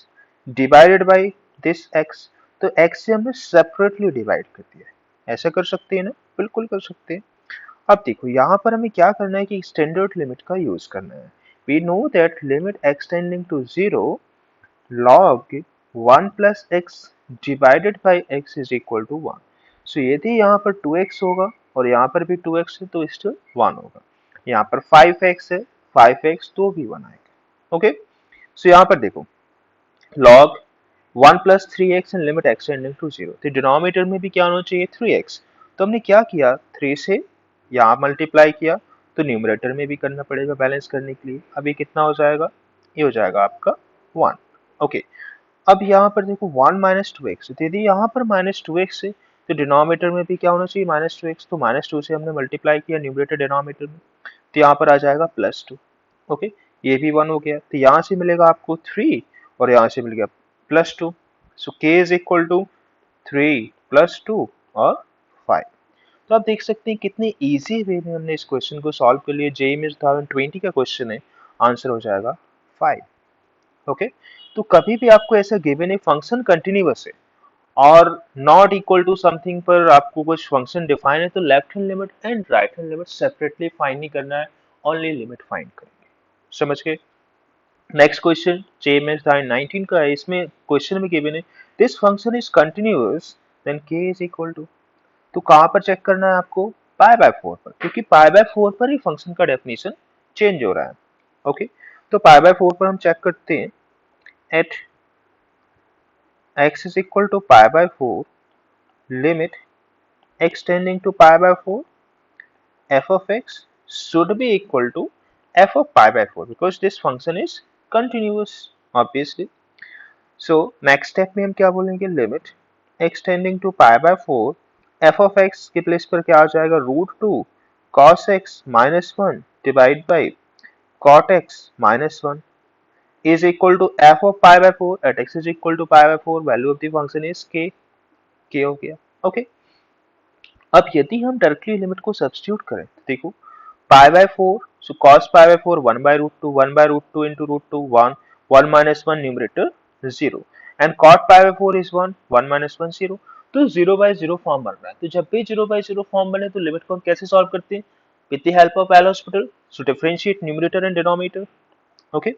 divided by this x, तो x से हमने सेपरेटली डिवाइड कर दिया है, ऐसा कर सकते हैं ना, बिल्कुल कर सकते हैं। अब देखो यहाँ पर हमें क्या करना है कि स्टैंडर्ड लिमिट का यूज करना है। We know that limit x tending to 0 log 1 plus x divided by x is equal to 1। सो यदि यहाँ पर 2x होगा और यहाँ पर भी 2x है तो स्टिल 1 होगा, यहाँ पर 5x है, 5x तो भी 1 आएगा। ओके, सो यहाँ पर देखो log 1 plus 3x and limit x tending to 0, तो डिनोमिनेटर में भी क्या होना चाहिए 3x, तो हमने क्या किया 3 से यहाँ मल्टीप्लाई किया, तो न्यूमरेटर में भी करना पड़ेगा बैलेंस करने के लिए। अब ये कितना हो जाएगा, ये हो जाएगा आपका 1। ओके, अब यहाँ पर देखो 1 माइनस 2x, तो यदि यहाँ पर माइनस 2x है तो डिनोमिनेटर में भी क्या होना चाहिए माइनस 2x, तो माइनस 2 से हमने मल्टीप्लाई किया न्यूमरेटर डिनोमिनेटर में, तो यहाँ पर आ जाएगा प्लस 2। ओके, ये भी 1 हो गया, तो यहाँ से मिलेगा आपको 3 और यहाँ से मिल गया plus 2, so k is equal to 3 plus 2 और 5। तो आप देख सकते हैं कितने इजी वे में हमने इस क्वेश्चन को सॉल्व कर लिया। जेईई में 2020 का क्वेश्चन है, आंसर हो जाएगा 5। ओके, तो कभी भी आपको ऐसा गिवन है फंक्शन कंटिन्यूअस है और नॉट इक्वल टू समथिंग पर आपको कुछ फंक्शन डिफाइन है, तो left hand limit and right hand limit separately find नहीं करना है, ओनली लिमिट फाइंड करेंगे। समझ गए। नेक्स्ट क्वेश्चन जेईई में 19 का है, इसमें क्वेश्चन में गिवन है this function is continuous then k is equal to, तो कहां पर चेक करना है आपको, पाई बाय 4 पर, क्योंकि पाई बाय 4 पर ही फंक्शन का डेफिनेशन चेंज हो रहा है। ओके, तो पाई बाय 4 पर हम चेक करते हैं at x is equal to pi by 4 limit x tending to pi by 4 f of x should be equal to f of pi by 4 because this function is continuous obviously। so next step में हम क्या बोलेंगे, limit x tending to pi by 4 f of x के प्लेस पर क्या आ जाएगा root 2 cos x minus 1 divide by cot x minus 1 is equal to f of pi by 4 at x is equal to pi by 4, value of the function is k, k हो गया। ओके, अब यदि हम डायरेक्टली लिमिट को सब्स्टिट्यूट करें तो देखो पाई by 4, so cos pi by 4 1 by root 2, 1 by root 2 into root 2 1, 1 minus 1 numerator 0 and cot pi by 4 is 1, 1 minus 1 0, तो 0 by 0 फॉर्म बन रहा है। तो जब भी 0 by 0 फॉर्म बने तो लिमिट को हम कैसे सॉल्व करते हैं, with the help of L hospital, so differentiate numerator and denominator. Okay,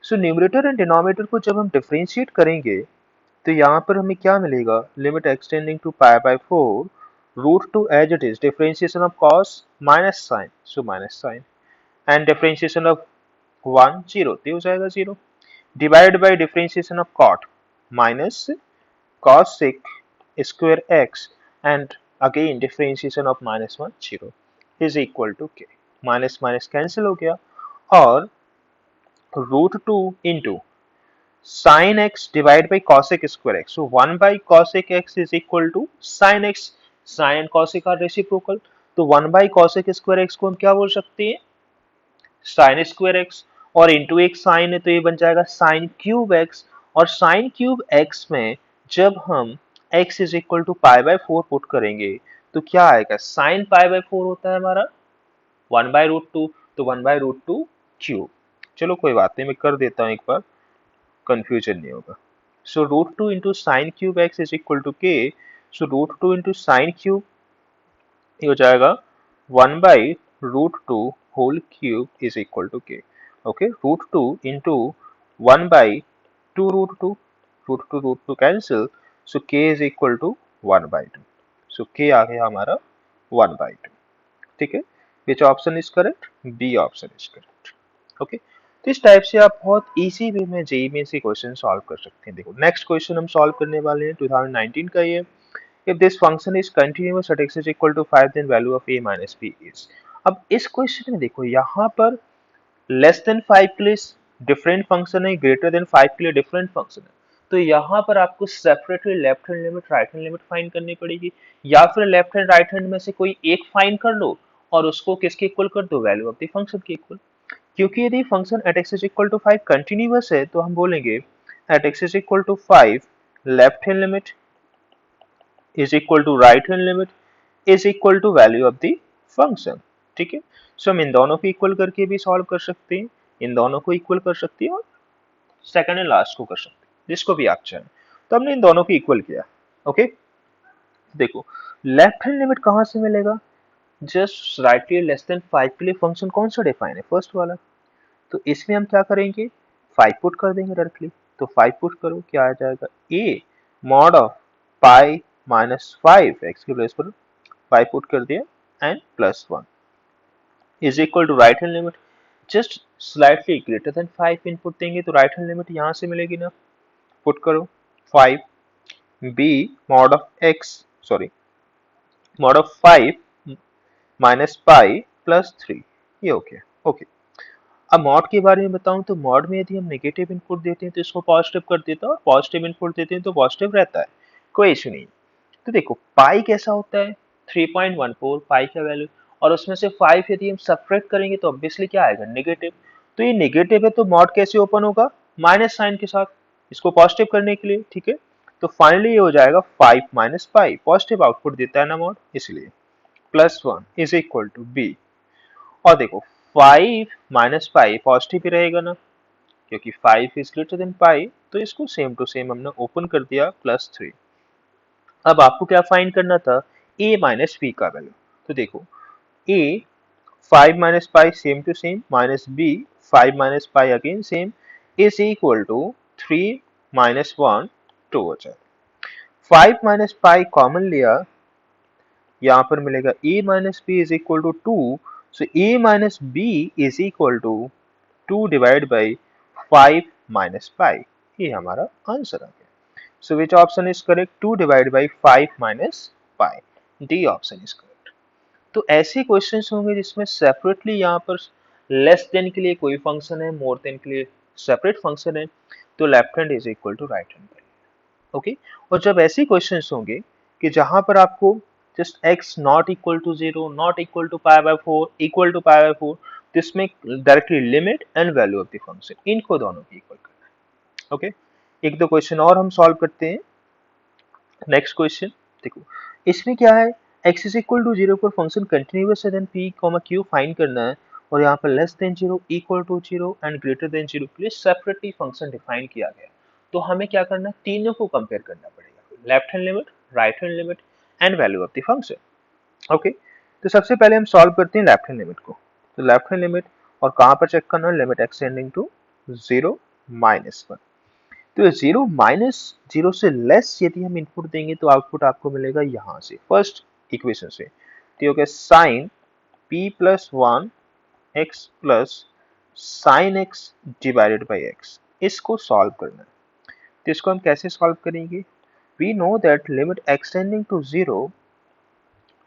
so numerator and denominator को जब हम डिफरेंशिएट करेंगे तो यहाँ पर हमें क्या मिलेगा, limit extending to pi by 4 root two as it is differentiation of cos minus sine, so minus sine and differentiation of 1 0, तो हो जाएगा 0 divide by differentiation of cot minus cos sec square x and again differentiation of -1 0 is equal to k, minus minus cancel हो गया और √2 into sin x divided by cosec square x. So 1 by cosec x is equal to sin x. Sin and cosec are reciprocal. तो 1 by cosec square x को हम क्या बोल सकते हैं, साइन स्क्वायर एक्स, और इंटू एक साइन है तो ये बन जाएगा साइन क्यूब एक्स। और साइन क्यूब एक्स में जब हम x is equal to pi by 4 put करेंगे तो क्या आएगा, साइन पाई बाय 4 होता है हमारा 1/√2, तो 1/√2 क्यूब। चलो कोई बात नहीं, मैं कर देता हूँ एक बार, कंफ्यूजन नहीं होगा। So √2 into sine cube x is equal to k. So √2 into sine cube ये हो जाएगा 1/√2 whole cube is equal to k. Okay, √2 into 1/2 √2 cancel, so k is equal to 1/2। सो के आ गया हमारा 1/2। ठीक है, which option is correct, B option is correct. Okay, तो इस टाइप से आप बहुत इजी वे में जेईई में से क्वेश्चन सॉल्व कर सकते हैं। देखो नेक्स्ट क्वेश्चन हम सॉल्व करने वाले हैं 2019 का ये। If this function is continuous at x is equal to 5 then value of a minus b is। अब इस क्वेश्चन में देखो यहाँ पर लेस देन 5 के लिए डिफरेंट फंक्शन है, ग्रेटर देन 5 के लिए डिफरेंट फंक्शन है। तो यहाँ पर आपको separately left hand limit right hand limit find करनी पड़ेगी, या फिर लेफ्ट हैंड राइट हैंड में से कोई एक फाइंड कर लो और उसको किसके इक्वल कर दो, वैल्यू ऑफ द फंक्शन के इक्वल। क्योंकि यदि function at x is equal to 5 continuous है तो हम बोलेंगे at x is equal to 5 left hand limit is equal to right hand limit is equal to value of the function। ठीक है, सो हम इन दोनों को इक्वल करके भी सॉल्व कर सकते हैं, इन दोनों को इक्वल कर सकते हैं और सेकंड एंड लास्ट को कर सकते हैं, जिसको भी आप चाहें। तो हमने इन दोनों को इक्वल किया। ओके, देखो लेफ्ट हैंड लिमिट कहां से मिलेगा, जस्ट राइटली लेस देन 5 के लिए फंक्शन कौन सा डिफाइन है, फर्स्ट वाला। तो इसमें हम क्या करेंगे, 5 पुट कर देंगे डायरेक्टली। तो 5 पुट करो, क्या आ जाएगा, a mod of pi minus 5 x की प्लेस पर 5 पुट कर दिया and plus 1 is equal to right hand limit just slightly greater than 5 input देंगे तो राइट हैंड लिमिट यहां से मिलेगी ना, पुट करो 5 b mod of x, sorry mod of 5 minus pi plus 3, ये हो गया। ओके, अब मॉड के बारे में बताऊं तो मॉड में यदि हम नेगेटिव इनपुट देते हैं तो इसको पॉजिटिव कर देता है, और पॉजिटिव इनपुट देते हैं तो पॉजिटिव रहता है, कोई इशू नहीं। तो देखो पाई कैसा होता है, 3.14 पाई का वैल्यू, और उसमें से 5 यदि हम सब्ट्रैक्ट करेंगे तो ऑब्वियसली क्या आएगा, नेगेटिव। तो ये नेगेटिव है तो मॉड कैसे ओपन होगा, माइनस साइन के साथ, इसको पॉजिटिव करने के लिए। ठीक है, तो फाइनली ये हो जाएगा 5 माइनस पाई, पॉजिटिव आउटपुट देता है ना मॉड, इसलिए plus 1 is equal to b. और देखो 5 माइनस पाई पॉजिटिव ही रहेगा ना, क्योंकि 5 इज ग्रेटर देन पाई, तो इसको सेम टू सेम हमने ओपन कर दिया प्लस 3। अब आपको क्या फाइंड करना था, a माइनस बी का वैल्यू। तो देखो a 5 minus pi same to same, minus b 5 minus pi again same, is equal to 3 minus 1 2 हो जाए। 5 माइनस पाई कॉमन लिया, यहाँ पर मिलेगा a minus b is equal to 2, so a minus b is equal to 2 divide by 5 minus pi, ये हमारा आंसर आ गया। So which option is correct? 2 divided by 5 minus pi. D option is correct. तो ऐसे क्वेश्चंस होंगे जिसमें सेपरेटली यहाँ पर लेस देन के लिए कोई फंक्शन है, मोर देन के लिए सेपरेट फंक्शन है, तो left hand is equal to right hand. Okay, और जब ऐसे क्वेश्चंस होंगे कि जहां पर आपको just x not equal to 0, not equal to pi by 4, equal to pi by 4, तो इसमें directly limit and value of the function, इनको दोनों को इक्वल करना है। ओके, एक दो क्वेश्चन और हम सॉल्व करते हैं। नेक्स्ट क्वेश्चन देखो, इसमें क्या है, x इज इक्वल टू 0 पर फंक्शन कंटिन्यूअस है, देन p q फाइंड करना है, और यहाँ पर less than 0, equal to 0 and greater than 0 के लिए सेपरेटली फंक्शन डिफाइन किया गया। तो हमें क्या करना है, तीनों को कंपेयर करना पड़ेगा, left hand limit, right hand limit and value of the function. Okay, तो सबसे पहले हम सॉल्व करते हैं लेफ्ट हैंड लिमिट को। तो लेफ्ट हैंड लिमिट, और कहाँ पर चेक करना है, लिमिट एक्सटेंडिंग टू 0 माइनस 1। तो 0 माइनस 0 से लेस यदि हम इनपुट देंगे तो आउटपुट आपको मिलेगा यहाँ से, फर्स्ट इक्वेशन से। तो ये हो गया sine p plus 1 x plus sine x divided by x, इसको सॉल्व करना है। तो इसको हम कैसे सॉल्व करेंगे, we know that limit extending to 0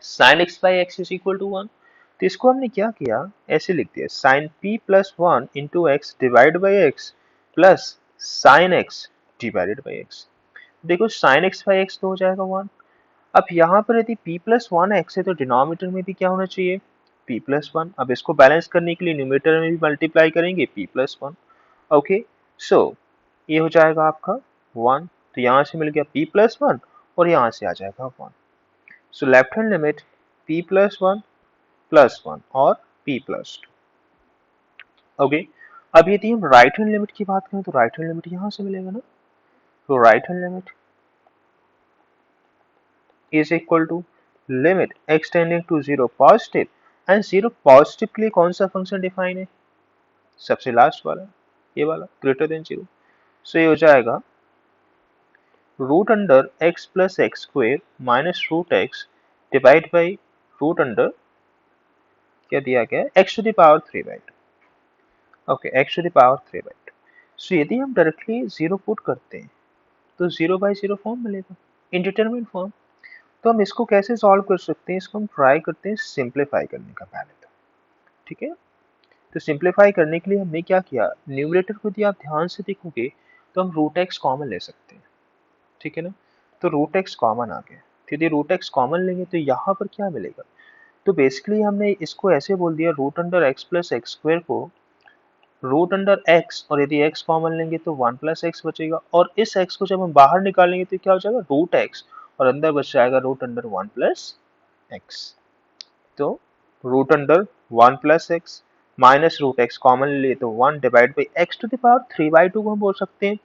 sin x by x is equal to 1। तो इसको हमने क्या किया, ऐसे लिख दिया sine p plus one into x divide by x plus sine x divided by x. देखो साइन एक्स बाई एक्स तो हो जाएगा वन। अब यहाँ पर यदि p प्लस वन एक्स है तो डिनोमिनेटर में भी क्या होना चाहिए, p प्लस वन। अब इसको बैलेंस करने के लिए न्यूमरेटर में भी मल्टीप्लाई करेंगे p प्लस वन। ओके, सो ये हो जाएगा आपका वन, तो यहाँ से मिल गया p प्लस वन और यहाँ से आ जाएगा वन। सो left hand limit p plus one और p प्लस टू। ओके, अब यदि हम राइट हैंड लिमिट की बात करें तो राइट हैंड लिमिट यहाँ से मिलेगा ना, तो right hand limit is equal to limit x tending to zero positive, and zero positive के लिए कौन सा फंक्शन डिफाइन है, सबसे लास्ट वाला, ये वाला ग्रेटर देन जीरो। सो ये हो जाएगा root under x plus x square minus root x divide by root under क्या दिया गया है x to the power three by two. Okay, x to the power three by two. So यदि हम डायरेक्टली जीरो पुट करते हैं तो जीरो बाई जीरो फॉर्म मिलेगा, इंडिटरमिनेट फॉर्म। तो हम इसको कैसे सॉल्व कर सकते हैं, इसको हम ट्राई करते हैं सिंप्लीफाई करने का पहले तो, ठीक है। तो सिंप्लीफाई करने के लिए हमने क्या किया, न्यूमरेटर को यदि आप ध्यान से देखोगे तो हम रूट एक्स कॉमन ले सकते हैं, ठीक है ना। तो रूट एक्स कॉमन आ गया, तो यदि रूट एक्स कॉमन लेंगे तो यहाँ पर क्या मिलेगा, तो बेसिकली हमने इसको ऐसे बोल दिया root under x plus x square को रूट अंडर एक्स, और यदि एक्स कॉमन लेंगे तो वन प्लस एक्स बचेगा, और इस एक्स को जब हम बाहर निकालेंगे तो क्या हो जाएगा रूट एक्स, और अंदर बच जाएगा root under one plus x. तो root under one plus x minus root x common ले तो one divide by x to the power three by two को हम बोल सकते हैं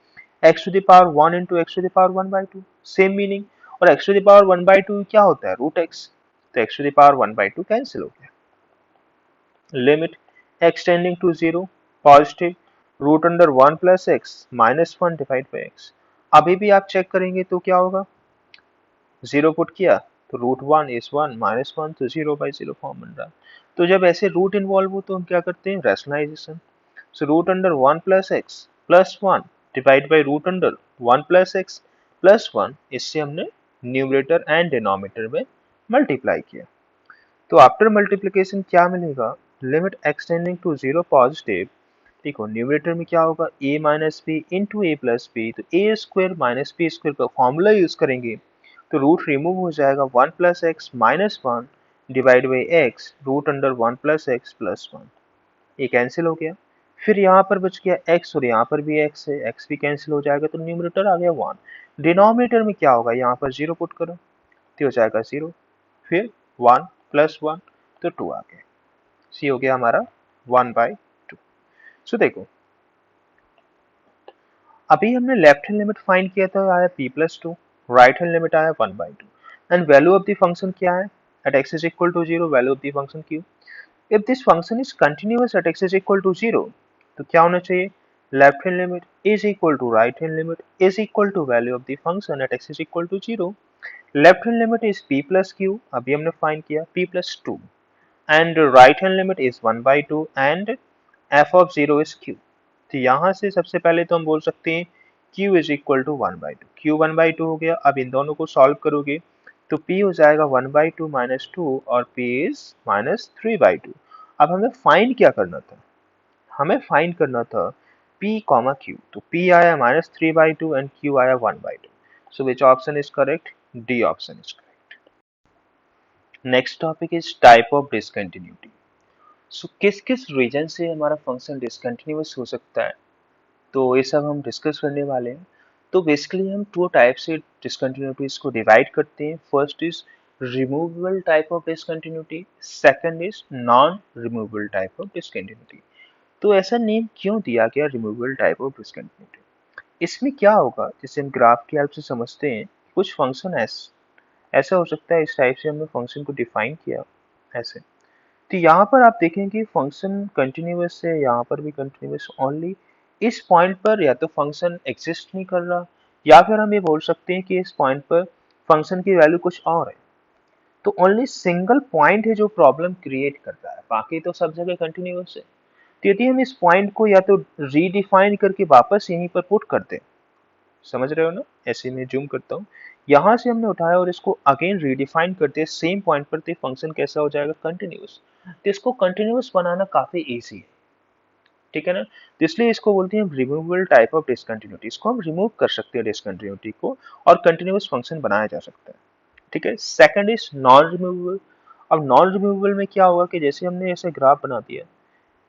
x to the power one into x to the power one by two, same meaning. और x to the power one by two क्या होता है रूट एक्स, तो x to the power one by two cancel हो गया। Limit x tending to zero positive root under one plus x minus one divide by x. अभी भी आप चेक करेंगे तो क्या होगा, जीरो पुट किया तो root one is one minus one, तो जीरो बाई जीरो फॉर्म बन रहा है। तो जब ऐसे रूट इन्वॉल्व हो तो हम क्या करते हैं rationalization. So root under one plus x plus one divide by root under one plus x plus one, इससे हमने न्यूमरेटर एंड डिनोमिनेटर में मल्टीप्लाई किया। तो आफ्टर मल्टीप्लीकेशन क्या मिलेगा, limit x tending to zero positive. देखो न्यूमरेटर में क्या होगा a minus b into a plus b, तो a square minus b square का फॉर्मूला यूज करेंगे तो रूट रिमूव हो जाएगा one plus x minus one divide by x root under one plus x plus one, ये कैंसिल हो गया। फिर यहाँ पर बच गया x और यहाँ पर भी x है, x भी कैंसिल हो जाएगा तो न्यूमरेटर आ गया वन। डिनोमिनेटर में क्या होगा, यहाँ पर जीरो पुट करो तो हो जाएगा जीरो, फिर वन प्लस वन तो टू आ गया, सी हो गया हमारा वन बाई टू। सो देखो अभी हमने लेफ्ट हैंड लिमिट फाइंड किया था, आया p plus two, right hand limit आया one by two, and value of the function क्या है, at x is equal to zero value of the function q। If this function is continuous at x is equal to zero तो क्या होना चाहिए, left hand limit is equal to right hand limit is equal to value of the function at x is equal to zero. Left hand limit is p plus q, अभी हमने फाइंड किया p plus to, and right hand limit is one by two and f of zero is q। तो यहाँ से सबसे पहले तो हम बोल सकते हैं q is equal to one by two, q one by two हो गया। अब इन दोनों को सॉल्व करोगे तो p हो जाएगा one by to minus two और p is minus three by to. अब हमें फाइंड क्या करना था, हमें फाइंड करना था p कॉमा q, तो p आया minus three by two and q आया one by two. So which option is correct, D option is correct. Next topic is type of discontinuity. So किस किस रीजन से हमारा फंक्शन डिसकंटिन्यूअस हो सकता है, तो ये सब हम डिस्कस करने वाले हैं। तो बेसिकली हम टू टाइप से डिसकंटिन्यूटीज को डिवाइड करते हैं। First is removable type of discontinuity, second is non removable type of discontinuity. तो ऐसा नेम क्यों दिया गया रिमूवेबल टाइप ऑफ डिसकंटिन्यूटी, इसमें क्या होगा जैसे हम ग्राफ की हेल्प से समझते हैं, कुछ फंक्शन ऐसा हो सकता है, इस टाइप से हमने फंक्शन को डिफाइन किया ऐसे। तो यहाँ पर आप देखेंगे फंक्शन कंटिन्यूअस है, यहाँ पर भी कंटिन्यूअस, ओनली इस पॉइंट पर या तो फंक्शन एग्जिस्ट नहीं कर रहा, या फिर हम ये बोल सकते हैं कि इस पॉइंट पर फंक्शन की वैल्यू कुछ और है। तो ओनली सिंगल पॉइंट है जो प्रॉब्लम क्रिएट कर रहा है, बाकी तो सब जगह कंटिन्यूअस है। तो यदि हम इस पॉइंट को या तो रीडिफाइन करके वापस यहीं पर पुट करते हैं, समझ रहे हो ना, ऐसे में जूम करता हूँ, यहाँ से हमने उठाया और इसको अगेन रीडिफाइन करते हैं सेम पॉइंट पर, तो फंक्शन कैसा हो जाएगा कंटिन्यूअस। तो इसको कंटिन्यूअस बनाना काफी इजी है, ठीक है ना। तो इसलिए इसको बोलते हैं रिमूवेबल टाइप ऑफ डिसकंटिन्यूटी। इसको हम रिमूव कर सकते हैं डिसकंटिन्यूटी को, और कंटिन्यूअस फंक्शन बनाया जा सकता है, ठीक है। Second is non removable. अब नॉन रिमूवेबल में क्या होगा कि जैसे हमने ऐसे ग्राफ बना दिया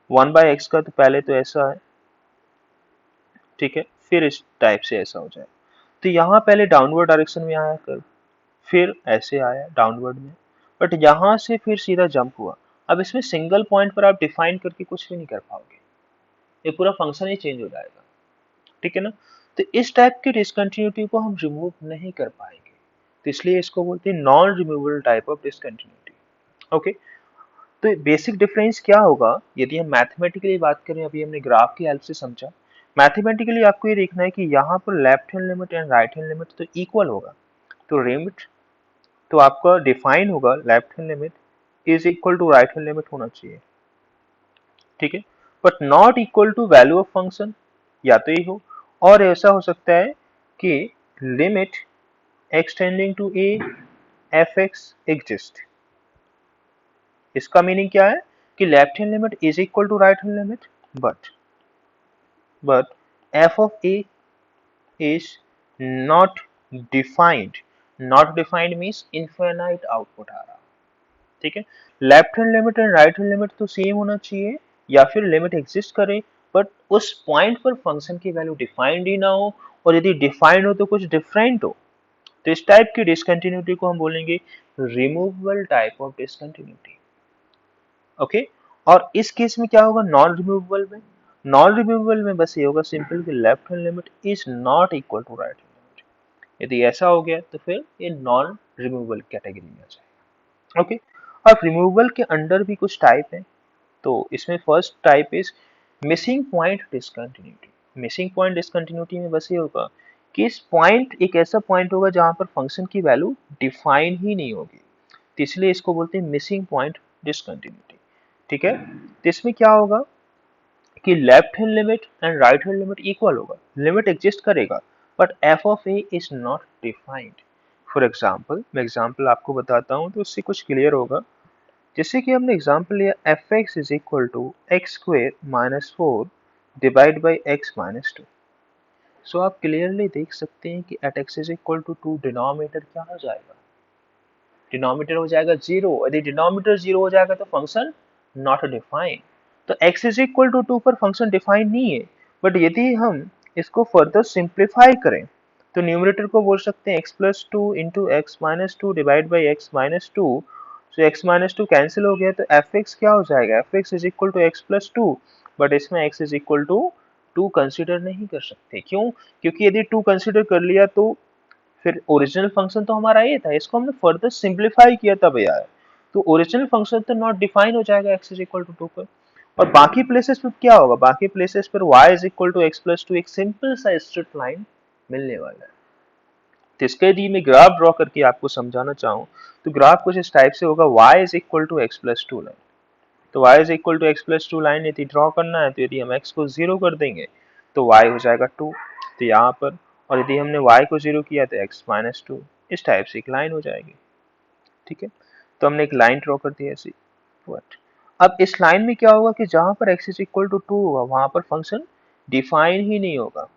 1/x का, तो पहले तो ऐसा है, ठीक है, फिर इस टाइप से ऐसा हो जाए। तो यहाँ पहले डाउनवर्ड डायरेक्शन में आया कर्व, फिर ऐसे आया डाउनवर्ड में, बट यहाँ से फिर सीधा जंप हुआ। अब इसमें सिंगल पॉइंट पर आप डिफाइन करके कुछ भी नहीं कर पाओगे, ये पूरा फंक्शन ही चेंज हो जाएगा, ठीक है ना। तो इस टाइप की डिसकंटिन्यूटी को हम रिमूव नहीं कर पाएंगे, तो इसलिए इसको बोलते हैं non removable type of discontinuity. Okay, तो बेसिक डिफरेंस क्या होगा यदि हम मैथमेटिकली बात करें, अभी हमने ग्राफ की हेल्प से समझा। मैथमेटिकली आपको ये देखना है कि यहाँ पर left hand limit and right hand limit तो इक्वल होगा, तो लिमिट तो आपका डिफाइन होगा left hand limit is equal to right hand limit होना चाहिए, ठीक है, but not equal to value of function, या तो ये हो, और ऐसा हो सकता है कि limit extending to a f x exist. इसका मीनिंग क्या है कि left hand limit is equal to right hand limit, but f of a is not defined. Not defined means infinite output आ रहा, ठीक है। Left hand limit and right hand limit तो सेम होना चाहिए, या फिर लिमिट एग्जिस्ट करे बट उस पॉइंट पर फंक्शन की वैल्यू डिफाइंड ही ना हो, और यदि डिफाइंड हो तो कुछ डिफरेंट हो। तो इस टाइप की डिसकंटिन्यूटी को हम बोलेंगे removable type of discontinuity. Okay, और इस केस में क्या होगा नॉन रिमूवेबल में? नॉन रिमूवेबल में बस ये होगा सिंपल कि left hand limit is not equal to right hand limit. यदि ऐसा हो गया तो फिर ये नॉन रिमूवेबल कैटेगरी में आ जाएगा। ओके, अब रिमूवल के अंडर भी कुछ टाइप है, तो इसमें first type is missing point discontinuity. Missing point discontinuity में बस ये होगा कि इस पॉइंट एक ऐसा पॉइंट होगा जहां पर फंक्शन की वैल्यू डिफाइन ही नहीं होगी, तो इसलिए इसको बोलते हैं मिसिंग पॉइंट डिसकंटिन्यूटी, ठीक है। तो इसमें क्या होगा कि left hand limit and right hand limit equal होगा, लिमिट एग्जिस्ट करेगा, but f of a is not defined. For example, मैं एग्जाम्पल आपको बताता हूँ तो उससे कुछ क्लियर होगा। जैसे कि हमने एग्जाम्पल लिया f x is equal to x square minus 4 divide by x minus 2। So आप क्लियरली देख सकते हैं कि at x is equal to 2 denominator क्या हो जाएगा, डिनोमिनेटर हो जाएगा 0। यदि डिनोमिनेटर 0 हो जाएगा तो फंक्शन नॉट डिफाइंड। तो x इज इक्वल टू 2 पर फंक्शन डिफाइंड नहीं है, बट यदि हम इसको फर्दर सिंप्लीफाई करें तो न्यूमरेटर को बोल सकते हैं x plus two into x minus two divide by x minus two. So x minus two cancel हो गया, तो एफ एक्स क्या हो जाएगा, f x is equal to x plus two, but इसमें x is equal to 2 consider नहीं कर सकते। क्यों? क्योंकि यदि 2 कंसिडर कर लिया तो फिर ओरिजिनल फंक्शन तो हमारा ये था, इसको हमने फर्दर सिंप्लीफाई किया तब ये आया, तो ओरिजिनल फंक्शन तो नॉट डिफाइन हो जाएगा x इज इक्वल टू 2 पर। और बाकी प्लेसेस पर क्या होगा, बाकी प्लेसेस पर y is equal to x plus two एक सिंपल सा स्ट्रेट लाइन मिलने वाला है। तो इसके यदि मैं ग्राफ ड्रॉ करके आपको समझाना चाहूँ तो ग्राफ कुछ इस टाइप से होगा, y is equal to x plus two line. तो y is equal to x plus two line यदि ड्रॉ करना है तो यदि हम x को 0 कर देंगे तो y हो जाएगा 2, तो यहाँ पर, और यदि हमने y को 0 किया तो x माइनस 2, इस टाइप से एक लाइन हो जाएगी, ठीक है। तो हमने एक लाइन ड्रॉ कर दी ऐसी, बट अब इस लाइन में क्या होगा कि जहां पर x इज इक्वल टू 2 होगा वहां पर फंक्शन डिफाइन ही नहीं होगा,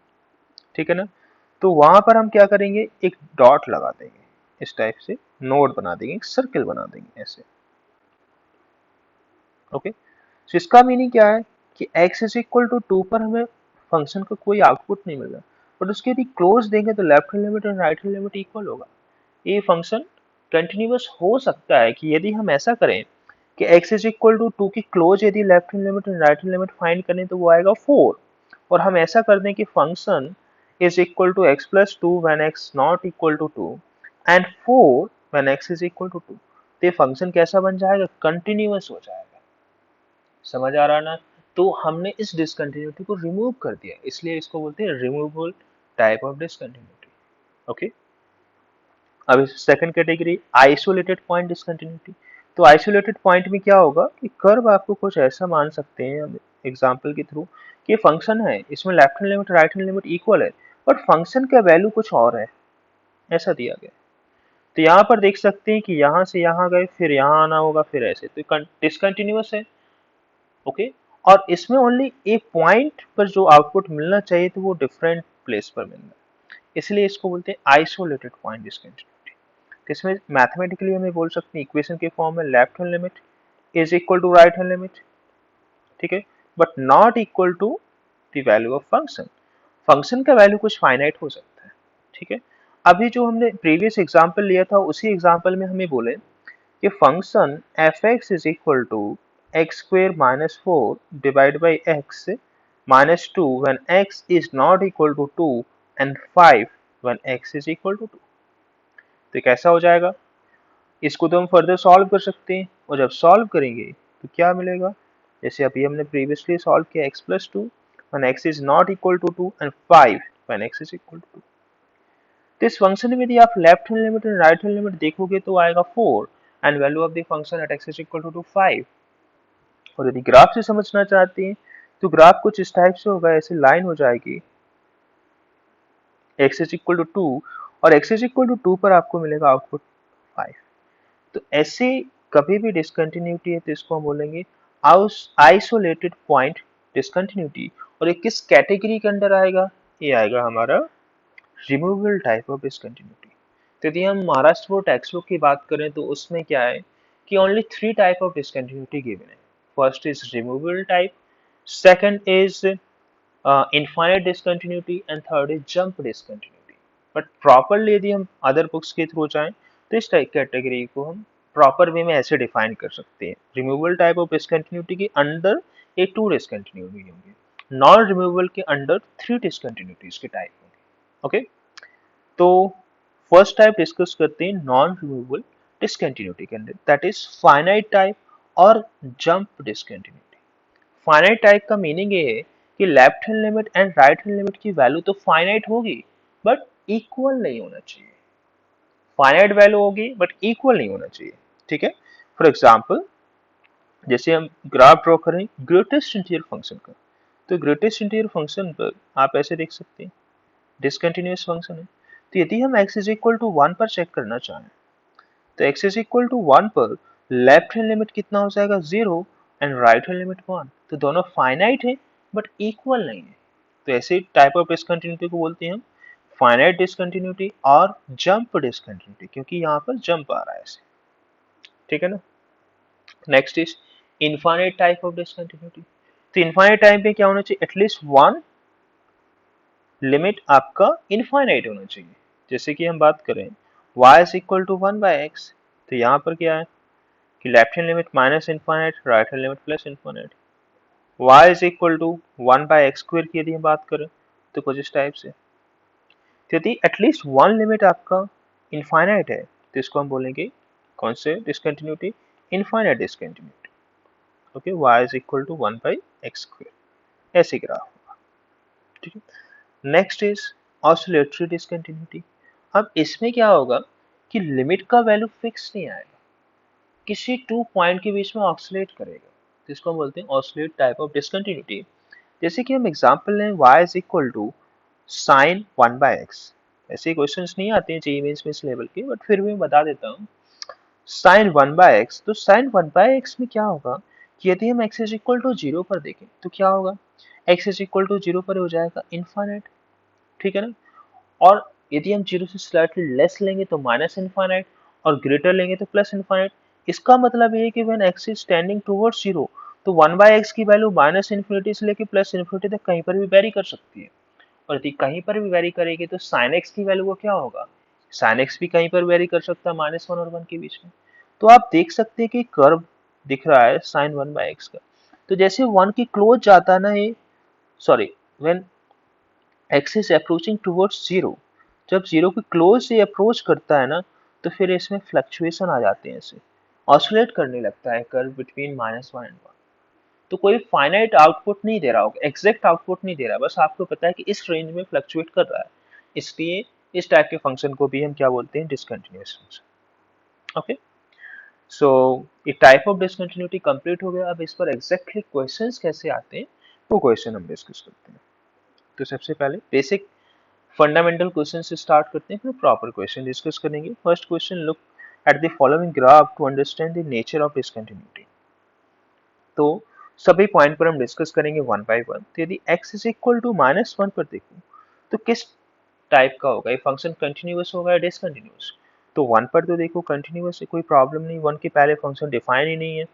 ठीक है ना। तो वहां पर हम क्या करेंगे, एक डॉट लगा देंगे, इस टाइप से नोड बना देंगे, एक सर्कल बना देंगे ऐसे। ओके, तो इसका मीनिंग क्या है कि x इज इक्वल टू 2 पर हमें फंक्शन का कोई आउटपुट नहीं मिल रहा, बट उसके यदि क्लोज देंगे तो लेफ्ट हैंड लिमिट और राइट हैंड लिमिट इक्वल होगा। ये फंक्शन कंटिन्यूअस हो सकता है कि यदि हम ऐसा करें कि x इज इक्वल टू 2 की क्लोज यदि लेफ्ट हैंड लिमिट और राइट हैंड लिमिट फाइंड करें तो वो आएगा 4, और हम ऐसा कर दें कि function is equal to x plus two when x not equal to 2 and 4 when x is equal to 2, तो ये फंक्शन कैसा बन जाएगा, कंटिन्यूअस हो जाएगा। समझ आ रहा ना? तो हमने इस डिसकंटिन्यूटी को रिमूव कर दिया, इसलिए इसको बोलते हैं removable type of discontinuity. Okay, अब second category isolated point discontinuity. तो आइसोलेटेड पॉइंट में क्या होगा कि कर्व आपको कुछ ऐसा मान सकते हैं हम एग्जांपल के थ्रू कि फंक्शन है, इसमें left hand limit right hand limit equal है, बट फंक्शन का वैल्यू कुछ और है, ऐसा दिया गया। तो यहाँ पर देख सकते हैं कि यहाँ से यहाँ गए, फिर यहाँ आना होगा, फिर ऐसे, तो डिसकंटिन्यूअस है। ओके, और इसमें ओनली एक पॉइंट पर जो आउटपुट मिलना चाहिए तो वो डिफरेंट प्लेस पर मिलना है, इसलिए इसको बोलते हैं आइसोलेटेड पॉइंट डिसकंटिन्यूटी। तो इसमें मैथमेटिकली हमें बोल सकते हैं इक्वेशन के फॉर्म में left hand limit is equal to right hand limit, ठीक है, but not equal to the value of function. Function का वैल्यू कुछ फाइनाइट हो सकता है, ठीक है। अभी जो हमने प्रीवियस एग्जांपल लिया था उसी एग्जांपल में हमें बोले कि function f x is equal to x square minus four divide by x minus two when x is not equal to two and five when x is equal to two. तो कैसा हो जाएगा, इसको तो हम फर्दर सॉल्व कर सकते हैं, और जब सॉल्व करेंगे तो क्या मिलेगा, जैसे अभी हमने प्रीवियसली सॉल्व किया x plus to when x is not equal to 2 and 5 when x is equal to 2। तो इस फंक्शन में यदि आप left hand limit and right hand limit देखोगे तो आएगा 4 and value of the function at x is equal to 5। और यदि ग्राफ से समझना चाहते हैं तो ग्राफ कुछ इस टाइप से होगा, ऐसे लाइन हो जाएगी x is equal to 2 और x is equal to 2 पर आपको मिलेगा आउटपुट 5। तो ऐसे कभी भी डिसकंटिन्यूटी है तो इसको हम बोलेंगे आइसोलेटेड पॉइंट डिसकंटिन्यूटी। और ये किस कैटेगरी के अंडर आएगा, ये आएगा हमारा रिमूवेबल टाइप ऑफ डिसकंटिन्यूटी। तो यदि हम महाराष्ट्र बोर्ड टेक्स्ट बुक की बात करें तो उसमें क्या है कि only 3 type of discontinuity given है। First is removable type, second is infinite discontinuity and third is jump discontinuity. But properly यदि हम अदर बुक्स के थ्रू जाएं तो इस टाइप कैटेगरी को हम प्रॉपर वे में ऐसे डिफाइन कर सकते हैं, रिमूवेबल टाइप ऑफ डिसकंटिन्यूटी के अंडर ये 2 डिसकंटिन्यूटी होंगे, नॉन रिमूवेबल के अंडर 3 डिसकंटिन्यूटीज के टाइप होंगे। ओके, तो फर्स्ट टाइप डिस्कस करते हैं नॉन रिमूवेबल डिसकंटिन्यूटी के अंदर, दैट इज फाइनाइट टाइप और जंप डिसकंटिन्यूटी। फाइनाइट टाइप का मीनिंग ये है कि left hand limit and right hand limit की वैल्यू तो फाइनाइट होगी बट इक्वल नहीं होना चाहिए। फाइनाइट वैल्यू होगी बट इक्वल नहीं होना चाहिए, ठीक है। फॉर एग्जांपल जैसे हम ग्राफ ड्रॉ करें ग्रेटेस्ट इंटीजर फंक्शन का, तो ग्रेटेस्ट इंटीजर फंक्शन पर आप ऐसे देख सकते हैं डिसकंटिन्यूअस फंक्शन है। तो यदि हम x इज इक्वल टू 1 पर चेक करना चाहें तो x इज इक्वल टू 1 पर लेफ्ट हैंड लिमिट कितना हो जाएगा 0 एंड राइट हैंड लिमिट 1। तो दोनों फाइनाइट है बट इक्वल नहीं है, तो ऐसे टाइप ऑफ डिसकंटिन्यूटी को बोलते हैं हम फाइनाइट डिसकंटिन्यूटी और जंप डिसकंटिन्यूटी, क्योंकि यहाँ पर जंप आ रहा है ऐसे, ठीक है ना। Next is infinite type of discontinuity. तो इनफाइनाइट टाइप में क्या होना चाहिए, एटलीस्ट वन लिमिट आपका इनफाइनाइट होना चाहिए। जैसे कि हम बात करें y is equal to 1 by x, तो यहाँ पर क्या है कि left hand limit minus infinite, right hand limit plus infinite. y is equal to 1 by x square की यदि हम बात करें तो कुछ इस टाइप से। तो यदि एटलीस्ट वन लिमिट आपका इनफाइनाइट है तो इसको हम बोलेंगे कौन से discontinuity, infinite discontinuity. Okay, y is equal to 1 by x square, ऐसे ग्राफ होगा, ठीक है। Next is oscillatory discontinuity. अब इसमें क्या होगा कि लिमिट का वैल्यू फिक्स नहीं आएगा, किसी 2 पॉइंट के बीच में ऑसिलेट करेगा, जिसको हम बोलते हैं ऑसिलेट टाइप ऑफ डिसकंटिन्यूटी। जैसे कि हम एग्जांपल लें y is equal to sine 1 by x। ऐसे क्वेश्चंस नहीं आते हैं जेईई मेंस में इस लेवल के, बट फिर भी मैं बता देता हूँ साइन 1 बाय x। तो साइन 1 बाय x में क्या होगा कि यदि हम x इज इक्वल टू 0 पर देखें तो क्या होगा, x इज इक्वल टू 0 पर हो जाएगा इनफाइनाइट, ठीक है ना। और यदि हम 0 से स्लाइटली लेस लेंगे तो माइनस इनफाइनाइट और ग्रेटर लेंगे तो प्लस इनफाइनाइट। इसका मतलब ये है कि when x is tending towards 0 तो 1 बाय x की वैल्यू माइनस इन्फिनिटी से लेके प्लस इन्फिनिटी तक कहीं पर भी वेरी कर सकती है। और यदि कहीं पर भी वेरी करेगी तो साइन x की वैल्यू को क्या होगा, साइन x भी कहीं पर वेरी कर सकता है -1 और 1 के बीच में। तो आप देख सकते हैं कि कर्व दिख रहा है साइन 1 बाय x का। तो जैसे 1 की क्लोज जाता है ना ये, sorry, when x is approaching towards 0, जब 0 के क्लोज से अप्रोच करता है ना तो फिर इसमें फ्लक्चुएशन आ जाते हैं, ऐसे ऑसिलेट करने लगता है कर्व बिटवीन -1 एंड 1। तो कोई फाइनाइट आउटपुट नहीं दे रहा होगा, एग्जैक्ट आउटपुट नहीं दे रहा, बस आपको पता है कि इस रेंज में फ्लक्चुएट कर रहा है, इसलिए इस टाइप के फंक्शन को भी हम क्या बोलते हैं, डिसकंटिन्यूअस फंक्शन। ओके, सो ये टाइप ऑफ डिसकंटिन्यूटी कंप्लीट हो गया। अब इस पर एग्जैक्टली क्वेश्चंस कैसे आते हैं वो क्वेश्चन हम डिस्कस करते हैं। तो सबसे पहले बेसिक फंडामेंटल क्वेश्चन से स्टार्ट करते हैं, फिर प्रॉपर क्वेश्चन डिस्कस करेंगे। First question, look at the following graph to understand the nature of discontinuity. तो सभी पॉइंट पर हम डिस्कस करेंगे वन बाय वन। तो यदि x इज इक्वल टू -1 पर देखो तो किस टाइप का होगा, ये फंक्शन कंटिन्यूअस होगा या डिसकंटिन्यूअस। तो 1 पर तो देखो कंटिन्यूअस है, कोई प्रॉब्लम नहीं, 1 के पहले फंक्शन डिफाइन ही नहीं है,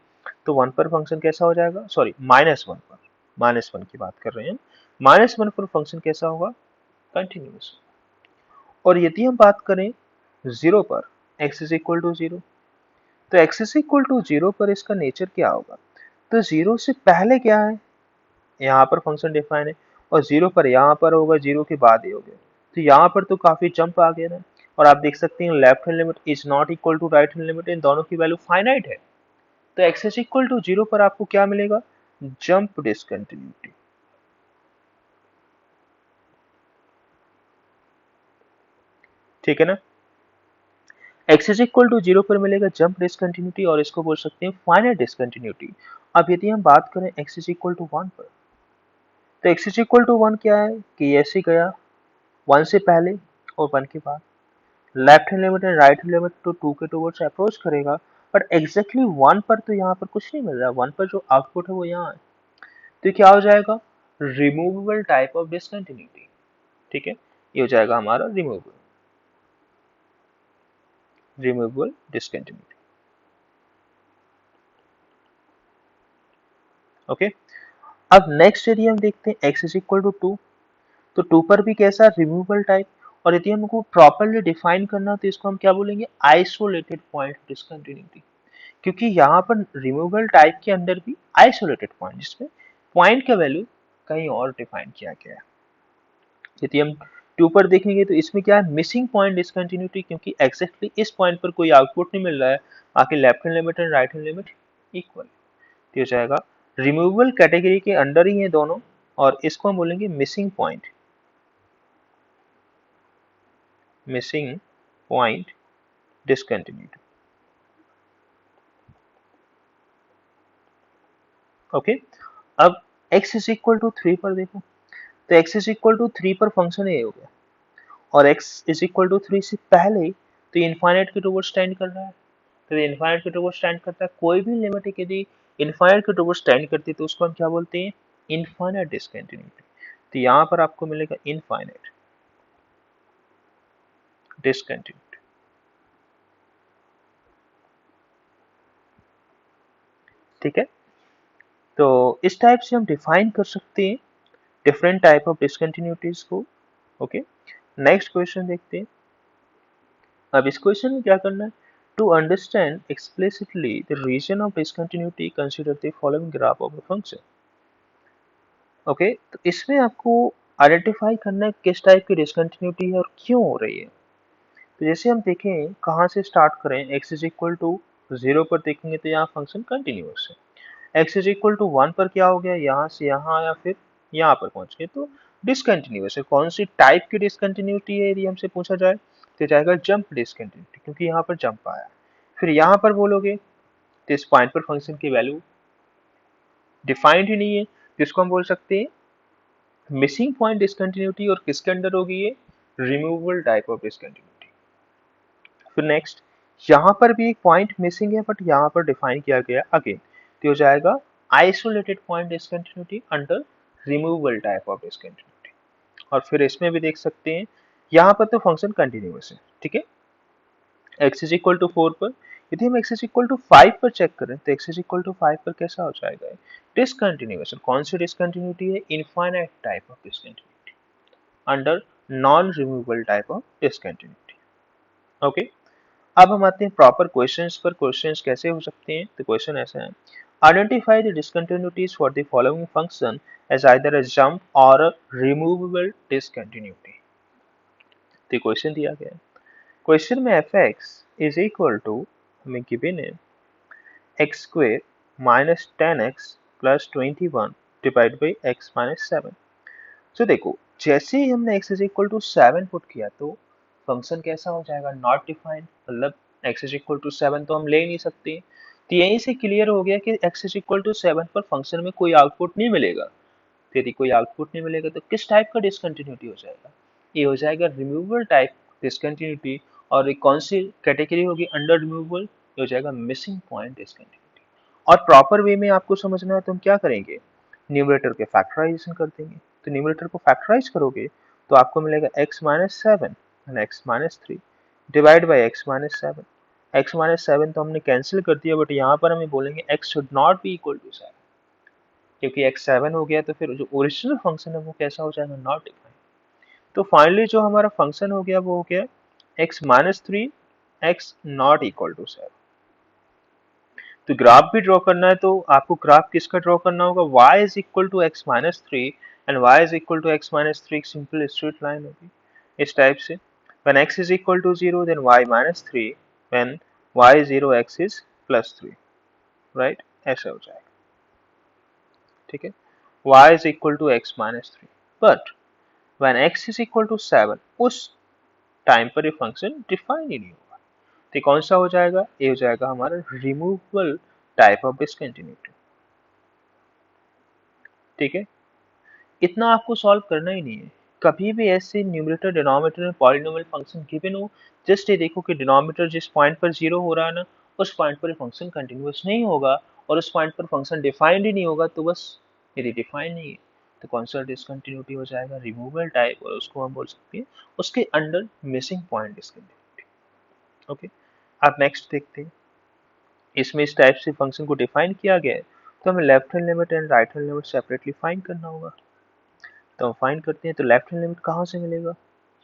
तो 1 पर फंक्शन कैसा हो जाएगा, सॉरी -1 पर, -1 की बात कर रहे हैं, -1 पर फंक्शन कैसा होगा, कंटिन्यूअस। और यदि हम बात करें 0 पर, x इज इक्वल टू 0, तो x इज इक्वल टू 0 पर इसका नेचर क्या होगा, तो 0 से पहले क्या है, यहाँ पर फंक्शन डिफाइन है, और 0 पर यहाँ पर होगा, 0 के बाद ये हो गया, तो यहाँ पर तो काफी जंप आ गया ना। और आप देख सकते हैं left hand limit is not equal to right hand limit, इन दोनों की वैल्यू फाइनाइट है, तो x इज इक्वल टू 0 पर आपको क्या मिलेगा, जंप डिसकंटिन्यूटी। ठीक है ना, x इज इक्वल टू 0 पर मिलेगा जंप डिसकंटिन्यूटी, और इसको बोल सकते हैं फाइनाइट डिसकंटिन्यूटी। अब यदि हम बात करें x इज इक्वल टू 1 पर, तो x इज इक्वल टू 1 क्या है कि ऐसे गया 1 से पहले और 1 के बाद, left hand limit and right hand limit तो 2 के टूवर्ड्स अप्रोच करेगा, बट एग्जैक्टली 1 पर तो यहाँ पर कुछ नहीं मिल रहा है, 1 पर जो आउटपुट है वो यहाँ है, तो क्या हो जाएगा, रिमूवेबल टाइप ऑफ डिसकंटिन्यूटी। ठीक है, ये हो जाएगा हमारा रिमूवेबल डिसकंटिन्यूटी। ओके, अब नेक्स्ट यदि हम देखते हैं x इज इक्वल टू 2, तो 2 पर भी कैसा, रिमूवेबल टाइप, और यदि हमको प्रॉपरली डिफाइन करना तो इसको हम क्या बोलेंगे, आइसोलेटेड पॉइंट डिसकंटिन्यूटी, क्योंकि यहाँ पर रिमूवेबल टाइप के अंदर भी आइसोलेटेड पॉइंट, जिसमें पॉइंट का वैल्यू कहीं और डिफाइन किया गया है। यदि हम 2 पर देखेंगे तो इसमें क्या है, मिसिंग पॉइंट डिसकंटिन्यूटी, क्योंकि एग्जैक्टली इस पॉइंट पर कोई आउटपुट नहीं मिल रहा है, बाकी left hand limit and right hand limit equal, तो हो जाएगा रिमूवेबल कैटेगरी के अंडर ही है दोनों, और इसको हम बोलेंगे missing point, missing point discontinuity. Okay, अब x इज इक्वल टू 3 पर देखो, तो x इज इक्वल टू 3 पर फंक्शन ये हो गया, और x इज इक्वल टू 3 से पहले तो इनफाइनाइट के टुवर्ड्स टेंड कर रहा है, तो इनफाइनाइट के टुवर्ड्स टेंड करता है, कोई भी लिमिट यदि इनफाइनाइट के टुवर्ड्स टेंड करती है तो उसको हम क्या बोलते हैं, इनफाइनाइट डिसकंटिन्यूटी। तो यहाँ पर आपको मिलेगा इनफाइनाइट डिसकंटिन्यूटी। ठीक है, तो इस टाइप से हम डिफाइन कर सकते हैं डिफरेंट टाइप ऑफ डिसकंटिन्यूटीज को। ओके, नेक्स्ट क्वेश्चन देखते हैं। अब इस क्वेश्चन में क्या करना है, to understand explicitly the reason of discontinuity consider the following graph of a function. Okay, तो इसमें आपको आइडेंटिफाई करना है किस टाइप की डिसकंटिन्यूटी है और क्यों हो रही है। तो जैसे हम देखें कहाँ से स्टार्ट करें, x इज इक्वल टू 0 पर देखेंगे तो यहाँ फंक्शन कंटिन्यूअस है, x इज इक्वल टू 1 पर क्या हो गया, यहाँ से यहाँ आया फिर यहाँ पर पहुंच गए, तो डिसकंटिन्यूअस है। कौन सी टाइप की डिसकंटिन्यूटी है यदि हमसे पूछा जाए तो जाएगा जंप डिसकंटिन्यूटी, क्योंकि यहाँ पर जंप आया। फिर यहाँ पर बोलोगे तो इस पॉइंट पर फंक्शन की वैल्यू डिफाइंड ही नहीं है, जिसको हम बोल सकते हैं मिसिंग पॉइंट डिसकंटिन्यूटी, और किसके अंडर होगी ये, रिमूवेबल टाइप ऑफ डिसकंटिन्यूटी। फिर नेक्स्ट, यहाँ पर भी एक पॉइंट मिसिंग है बट यहाँ पर डिफाइन किया गया अगेन, तो हो जाएगा isolated point discontinuity under removable type of discontinuity. और फिर इसमें भी देख सकते हैं यहाँ पर तो फंक्शन कंटिन्यूअस है, ठीक है, x इज इक्वल टू 4 पर। यदि हम x इज इक्वल टू 5 पर चेक करें तो x इज इक्वल टू 5 पर कैसा हो जाएगा, डिसकंटिन्यूअस। कौन सी डिसकंटिन्यूटी है, infinite type of discontinuity under non removable type of discontinuity. Okay, अब हम आते हैं प्रॉपर क्वेश्चंस पर। क्वेश्चंस कैसे हो सकते हैं, तो क्वेश्चन ऐसा है, identify the discontinuities for the following function as either a jump or a removable discontinuity. तो क्वेश्चन दिया गया है, क्वेश्चन में fx इज इक्वल टू हमें गिवन है x square minus 10x plus 21 divide by x minus 7। तो देखो जैसे ही हमने x is equal to 7 put किया तो फंक्शन कैसा हो जाएगा, नॉट डिफाइंड, मतलब x इज इक्वल टू 7 तो हम ले ही नहीं सकते। तो यहीं से क्लियर हो गया कि x इज इक्वल टू 7 पर फंक्शन में कोई आउटपुट नहीं मिलेगा। तो यदि कोई आउटपुट नहीं मिलेगा तो किस टाइप का डिसकंटिन्यूटी हो जाएगा, ये हो जाएगा रिमूवेबल टाइप डिसकंटिन्यूटी, और एक कौन सी कैटेगरी होगी अंडर रिमूवेबल, ये हो जाएगा मिसिंग पॉइंट डिसकंटिन्यूटी। और प्रॉपर वे में आपको समझना है तो हम क्या करेंगे, न्यूमरेटर के फैक्टराइजेशन कर देंगे। तो न्यूमरेटर को फैक्टराइज करोगे तो आपको मिलेगा x minus seven and x minus three divide by x minus seven. x minus seven तो हमने कैंसिल कर दिया, बट यहाँ पर हमें बोलेंगे x should not be equal to seven, क्योंकि x सेवन हो गया तो फिर जो ओरिजिनल फंक्शन है वो कैसा हो जाएगा, नॉट डिफाइंड। तो फाइनली जो हमारा फंक्शन हो गया वो हो गया x minus three x not equal to seven. तो ग्राफ भी ड्रॉ करना है तो आपको ग्राफ किसका ड्रॉ करना होगा, y is equal to x minus three and y is equal to x minus three, एक सिंपल स्ट्रेट लाइन होगी इस टाइप से। when x is equal to 0 then y minus 3, when y is 0 x is plus 3, right, ऐसा हो जाएगा। ठीक है, y is equal to x minus 3, but when x is equal to 7 उस टाइम पर ये फंक्शन डिफाइन ही नहीं होगा। तो कौन सा हो जाएगा, ये हो जाएगा हमारा रिमूवेबल टाइप ऑफ डिसकंटिन्यूटी। ठीक है, इतना आपको सॉल्व करना ही नहीं है। कभी भी ऐसे न्यूमरेटर डिनोमिनेटर में पॉलिनोमियल फंक्शन गिवन हो, जस्ट ये देखो कि डिनोमिनेटर जिस पॉइंट पर जीरो हो रहा है ना, उस पॉइंट पर फंक्शन कंटिन्यूअस नहीं होगा, और उस पॉइंट पर फंक्शन डिफाइंड ही नहीं होगा, तो बस यदि डिफाइन नहीं है तो कौन सा डिसकंटिन्यूटी हो जाएगा, रिमूवेबल टाइप, और उसको हम बोल सकते हैं उसके under missing point discontinuity. Okay, अब नेक्स्ट देखते हैं। इसमें इस टाइप से फंक्शन को डिफाइन किया गया है, तो हमें left hand limit and right hand limit separately find करना होगा। तो हम फाइंड करते हैं, तो लेफ्ट हैंड लिमिट कहाँ से मिलेगा,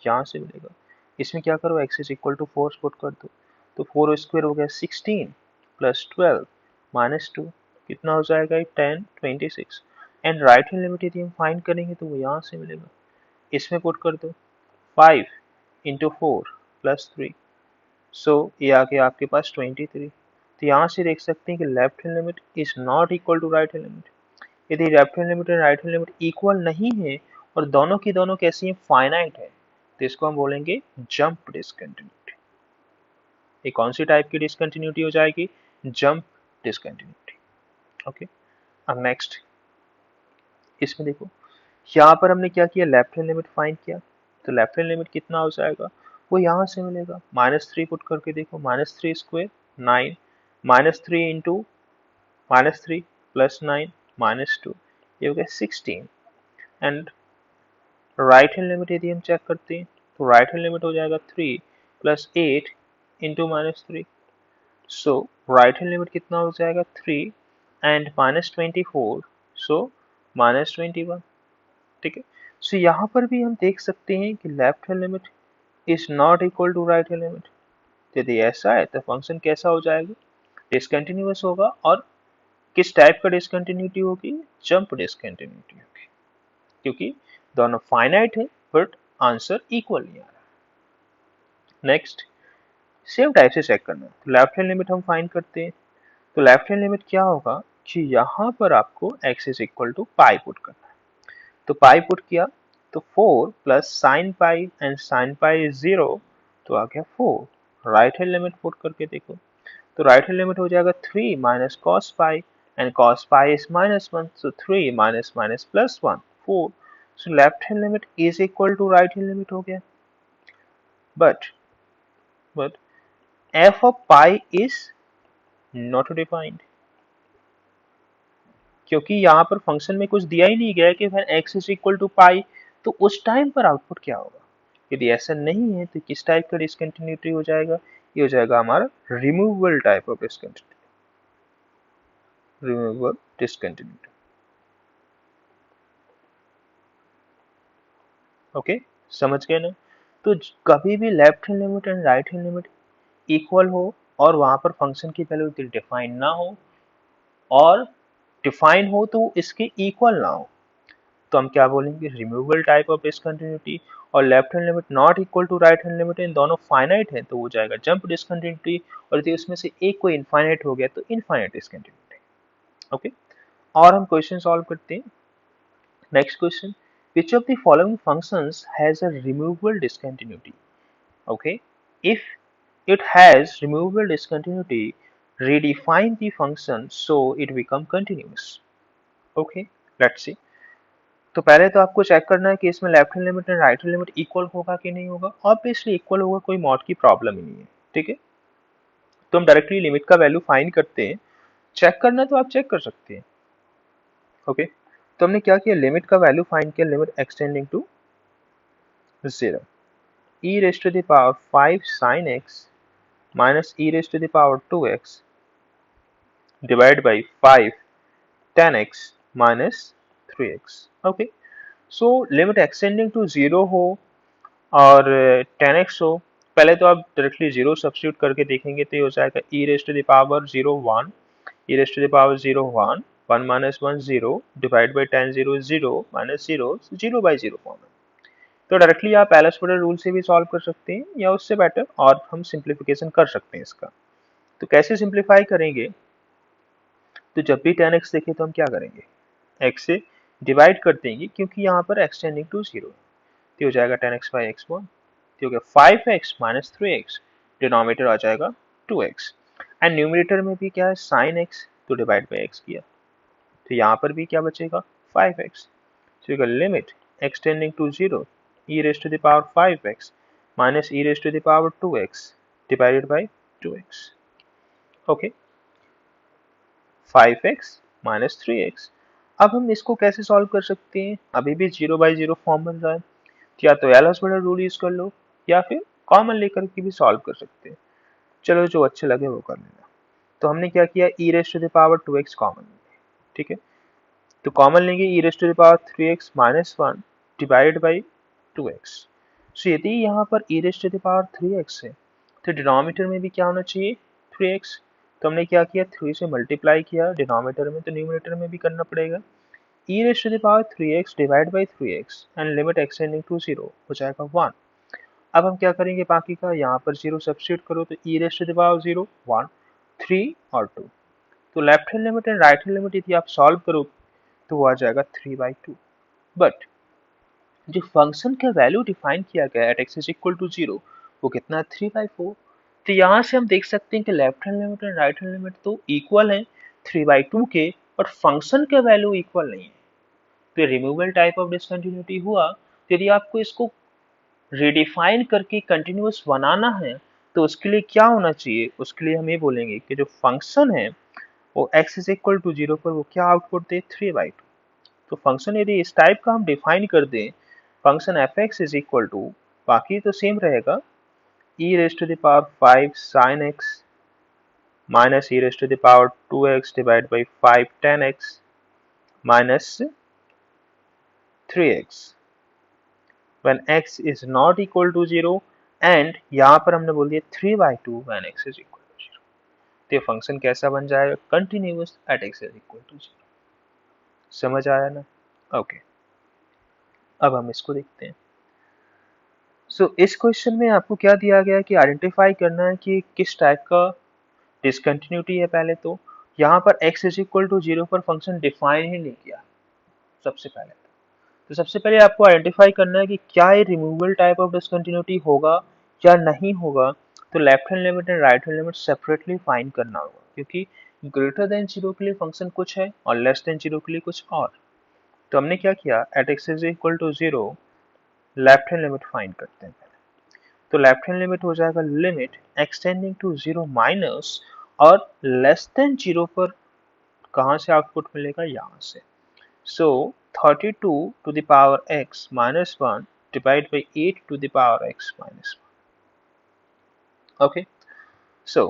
यहाँ से मिलेगा। इसमें क्या करो, x is equal to four put कर दो, तो फोर स्क्वायर हो गया 16 प्लस 12 माइनस टू, कितना हो जाएगा 10 26। एंड राइट हैंड लिमिट यदि हम फाइंड करेंगे तो वो यहाँ से मिलेगा, इसमें पुट कर दो 5 इंटू फोर प्लस थ्री, सो ये आ गया आपके पास 23। तो यहाँ से देख सकते हैं कि left hand limit is not equal to right hand limit. यदि लेफ्ट हैंड लिमिट और राइट हैंड लिमिट इक्वल नहीं है और दोनों की दोनों कैसी हैं, फाइनाइट है, तो इसको हम बोलेंगे जंप डिसकंटिन्यूटी। ये कौन सी टाइप की डिसकंटिन्यूटी हो जाएगी, जंप डिसकंटिन्यूटी। ओके, अब नेक्स्ट इसमें देखो, यहाँ पर हमने क्या किया, लेफ्ट हैंड लिमिट फाइंड किया, तो लेफ्ट हैंड लिमिट कितना हो जाएगा, वो यहाँ से मिलेगा, माइनस थ्री पुट करके देखो, minus three square 9 minus three into minus three plus 9 minus two, ये हो गया 16। एंड राइट हैंड लिमिट यदि हम चेक करते हैं तो राइट हैंड लिमिट हो जाएगा 3 प्लस 8 इंटू माइनस थ्री, सो राइट हैंड लिमिट कितना हो जाएगा 3 एंड माइनस 24, सो माइनस 21। ठीक है, सो यहाँ पर भी हम देख सकते हैं कि left hand limit is not equal to right hand limit. यदि ऐसा है तो फंक्शन कैसा हो जाएगा, डिसकंटिन्यूअस होगा, और किस टाइप का डिसकंटिन्यूटी होगी, जंप डिसकंटिन्यूटी होगी, क्योंकि दोनों फाइनाइट है बट आंसर इक्वल नहीं आ रहा। नेक्स्ट सेम टाइप से चेक करना है, तो लेफ्ट हैंड लिमिट हम फाइंड करते हैं, तो लेफ्ट हैंड लिमिट क्या होगा कि यहाँ पर आपको x is equal to pi put करना है, तो पाई पुट किया तो 4 plus sine pi and sine pi is 0, तो आ गया 4। राइट हैंड लिमिट पुट करके देखो, तो राइट हैंड लिमिट हो जाएगा 3 minus cos pi and cos pi is minus 1, so 3 minus minus plus 1 4, so left hand limit is equal to right hand limit हो गया। But f of pi is not defined, क्योंकि यहाँ पर फंक्शन में कुछ दिया ही नहीं गया है कि when x is equal to pi तो उस टाइम पर आउटपुट क्या होगा। यदि ऐसा नहीं है तो किस टाइप का डिसकंटिन्यूटी हो जाएगा, ये हो जाएगा हमारा removable type of discontinuity, removable discontinuity. Okay, समझ गए ना। तो कभी भी left hand limit and right hand limit equal हो और वहां पर फंक्शन की वैल्यू डिफाइन ना हो, और डिफाइन हो तो इसके इक्वल ना हो, तो हम क्या बोलेंगे, रिमूवेबल टाइप ऑफ डिसकंटिन्यूटी। और left hand limit not equal to right hand limit, इन दोनों फाइनाइट है तो हो जाएगा जंप डिसकंटिन्यूटी, और यदि उसमें से एक कोई इनफाइनाइट हो गया तो इनफाइनाइट डिसकंटिन्यूटी। ओके, और हम क्वेश्चन सॉल्व करते हैं। Next question, which of the following functions has a removable discontinuity? Okay, if it has removable discontinuity, redefine the function so it become continuous. Okay, let's see. तो पहले तो आपको चेक करना है कि इसमें left hand limit and right hand limit equal होगा कि नहीं होगा। ऑब्वियसली इक्वल होगा, कोई मॉड की प्रॉब्लम ही नहीं है। ठीक है, तो हम डायरेक्टली लिमिट का वैल्यू फाइंड करते हैं। चेक करना है तो आप चेक कर सकते हैं। ओके, तो हमने क्या किया, लिमिट का वैल्यू फाइंड किया, limit extending to 0 e raised to the power 5 sin x minus e raised to the power 2x divided by 5 tan x minus 3x। Okay, so limit extending to 0 हो और tan x हो, पहले तो आप डायरेक्टली 0 सब्स्टिट्यूट करके देखेंगे तो ये हो जाएगा e raised to the power 0 1 e raised to the power 0 1 1 minus 1 0 divided by tan 0 0 minus 0 0 by 0 form है। तो डायरेक्टली आप एल हॉस्पिटल रूल से भी सॉल्व कर सकते हैं या उससे बेटर और हम सिंप्लीफिकेशन कर सकते हैं इसका। तो कैसे सिंप्लीफाई करेंगे, तो जब भी tan x देखें तो हम क्या करेंगे, x से डिवाइड कर देंगे क्योंकि यहाँ पर एक्सटेंडिंग टू 0 है। तो हो जाएगा tan x by x1, तो हो गया 5x minus 3x, डिनोमिनेटर आ जाएगा 2x एंड न्यूमरेटर में भी क्या है sin x, तो डिवाइड बाई x किया, तो यहाँ पर भी क्या बचेगा 5x। तो होगा limit extending to 0 e raised to the power 5x minus e raised to the power 2x divided by 2x। Okay, 5x minus 3x। अब हम इसको कैसे सॉल्व कर सकते हैं, अभी भी 0 by 0 फॉर्म बन रहा है, या तो एल हॉस्पिटल रूल यूज कर लो या फिर कॉमन लेकर के भी सॉल्व कर सकते हैं। चलो जो अच्छे लगे वो कर लेना। तो हमने क्या किया, e raised to the power 2x common, ठीक है, तो कॉमन लेंगे e raised to the power 3x minus 1 divided by 2x। सो यदि यहाँ पर e raised to the power 3x है तो डिनोमिनेटर में भी क्या होना चाहिए 3x। तो हमने क्या किया, 3 से मल्टीप्लाई किया डिनोमिनेटर में, तो न्यूमरेटर में भी करना पड़ेगा। e raised to the power 3x divide by 3x and limit extending to 0 हो जाएगा 1। अब हम क्या करेंगे बाकी का, यहाँ पर 0 सब्स्टिट्यूट करो तो e raised to the power 0 1 3 और 2। तो left hand limit and right hand limit यदि आप सॉल्व करो तो वो आ जाएगा 3/2। बट जो फंक्शन का वैल्यू डिफाइन किया गया at x is equal to 0 वो कितना है 3/4। तो यहाँ से हम देख सकते हैं कि लेफ्ट हैंड लिमिट और राइट हैंड लिमिट तो इक्वल है 3/2 के, और फंक्शन का वैल्यू इक्वल नहीं है। तो रिमूवल टाइप ऑफ डिसकंटिन्यूटी हुआ। तो यदि आपको इसको रिडिफाइन करके कंटिन्यूअस बनाना है तो उसके लिए क्या होना चाहिए, उसके लिए हम ये बोलेंगे कि जो फंक्शन है वो x इज इक्वल टू 0 पर वो क्या आउटपुट दे 3/2। तो फंक्शन यदि इस टाइप का हम डिफाइन कर दें, function f x is equal to, बाकी तो सेम रहेगा, e raised to the power 5 sin x minus e raised to the power 2x divided by 5 tan x minus 3x when x is not equal to 0 and यहाँ पर हमने बोल दिया 3/2 when x is equal to 0। तो ये फंक्शन कैसा बन जाएगा, continuous at x is equal to 0। समझ आया ना? ओके, अब हम इसको देखते हैं। इस क्वेश्चन में आपको क्या दिया गया है कि आइडेंटिफाई करना है कि किस टाइप का डिसकंटिन्यूटी है। पहले तो यहाँ पर x इज इक्वल टू 0 पर फंक्शन डिफाइन ही नहीं किया सबसे पहले। तो सबसे पहले आपको आइडेंटिफाई करना है कि क्या ये रिमूवल टाइप ऑफ डिसकंटिन्यूटी होगा या नहीं होगा। तो left hand limit and right hand limit separately find करना होगा, क्योंकि ग्रेटर देन 0 के लिए फंक्शन कुछ है और लेस देन 0 के लिए कुछ और। तो हमने क्या किया, at x is equal to 0 left hand limit find करते हैं। तो लेफ्ट हैंड लिमिट हो जाएगा लिमिट एक्सटेंडिंग टू 0 माइनस, और लेस देन 0 पर कहाँ से आउटपुट मिलेगा, यहाँ से। So 32 to the power x minus 1 divided by 8 to the power x minus 1। Okay, so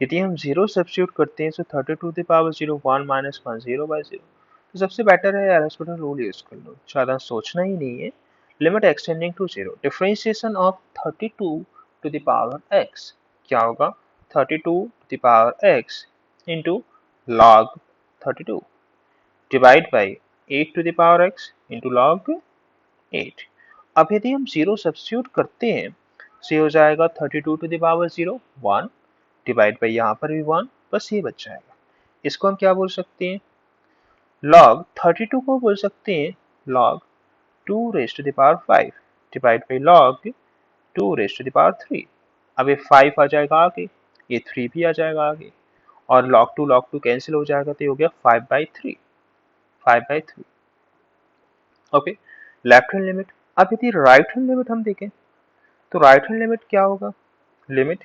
यदि हम 0 सब्स्टिट्यूट करते हैं तो 32 to the power 0 1 minus 1 0/0। तो सबसे बेटर है एल हॉस्पिटल रूल यूज कर लो, ज़्यादा सोचना ही नहीं है। Limit extending to 0, differentiation of 32 to the power x क्या होगा, 32 to the power x into log 32 divide by 8 to the power x into log 8। अब यदि हम 0 सब्स्टिट्यूट करते हैं तो ये हो जाएगा 32 to the power 0 1 divide by यहाँ पर भी 1, बस ये बच जाएगा। इसको हम क्या बोल सकते हैं, log 32 को बोल सकते हैं log 2 raised to the power 5 divide by log 2 raised to the power 3। अब ये 5 आ जाएगा आगे, ये 3 भी आ जाएगा आगे, और log 2 कैंसिल हो जाएगा, तो ये हो गया 5/3 5/3। Okay, left hand limit. अब यदि राइट हैंड लिमिट हम देखें तो राइट हैंड लिमिट क्या होगा? Limit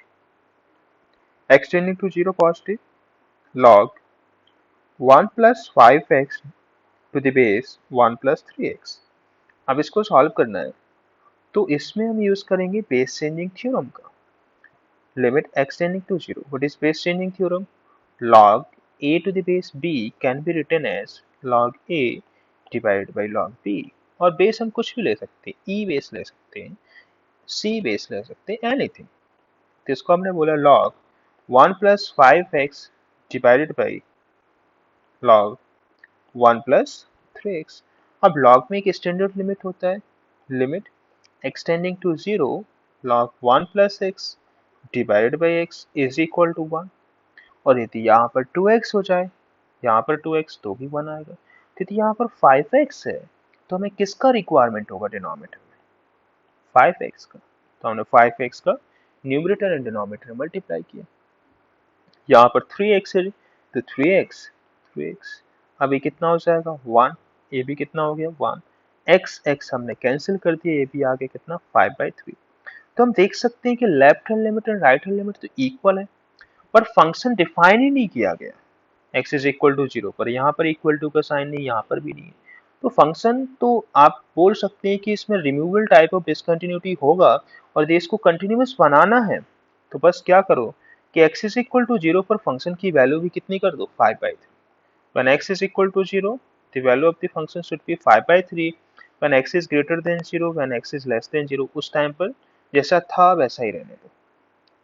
x tending to zero positive log 1 plus 5x to the base 1 plus 3x। अब इसको सॉल्व करना है तो इसमें हम यूज करेंगे बेस चेंजिंग थ्योरम का। Limit x tending to zero, what is base changing theorem? log a to the base b can be written as log a divided by log b। और बेस हम कुछ भी ले सकते हैं, e बेस ले सकते हैं, c बेस ले सकते हैं, एनीथिंग। तो इसको हमने बोला log 1 plus 5x divided by log 1 plus 3x। अब log में एक स्टैंडर्ड लिमिट होता है, limit extending to zero log 1 plus x divided by x is equal to 1। और यदि यहाँ पर 2x हो जाए, यहाँ पर 2x तो भी 1 आएगा। तो यदि यहाँ पर 5x है तो हमें किसका रिक्वायरमेंट होगा डिनोमिनेटर में? 5x का। तो हमने 5x का न्यूमरेटर एंड डिनोमिनेटर मल्टीप्लाई किया। यहाँ पर 3x है तो 3x, अब ये कितना हो जाएगा? 1। ये भी कितना हो गया? 1। x हमने कैंसिल कर दिया, ये भी आ गया कितना? 5/3। तो हम देख सकते हैं कि left hand limit and right hand limit तो इक्वल है, पर फंक्शन डिफाइन ही नहीं किया गया। x is equal to zero पर यहाँ पर इक्वल टू का साइन नहीं, यहाँ पर भी नहीं है। तो फंक्शन तो आप बोल सकते हैं कि इसमें रिमूवल टाइप ऑफ डिसकंटिन्यूटी होगा, और यदि इसको कंटिन्यूअस बनाना है तो बस क्या करो कि x is equal to zero पर फंक्शन की वैल्यू भी कितनी कर दो? 5/3। When x is equal to 0, the value of the function should be 5/3. When x is greater than 0, when x is less than 0, उस टाइम पर जैसा था वैसा ही रहने दो।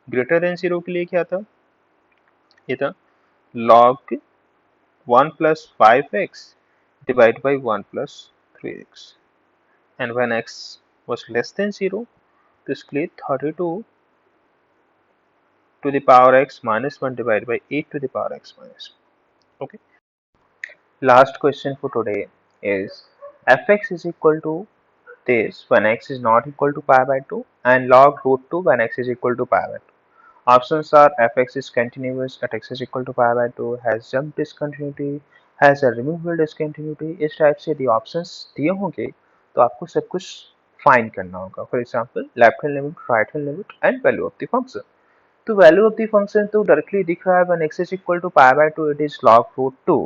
ग्रेटर देन 0 के लिए क्या था? ये था log 1 plus 5x divided by 1 plus 3x। And when x was less than 0, तो इसके लिए 32 to the power x minus 1 divided by 8 to the power x minus 1. Okay. Last question for today is fx is equal to this when x is not equal to pi by 2 and log root 2 when x is equal to pi by 2. Options are fx is continuous at x is equal to pi by 2, has jump discontinuity, has a removable discontinuity। इस टाइप से यदि ऑप्शंस दिए होंगे तो आपको सब कुछ फाइंड करना होगा। For example left hand limit, right hand limit and value of the function. तो वैल्यू ऑफ द फंक्शन तो डायरेक्टली दिख रहा है, when x is equal to pi by 2 it is log root 2।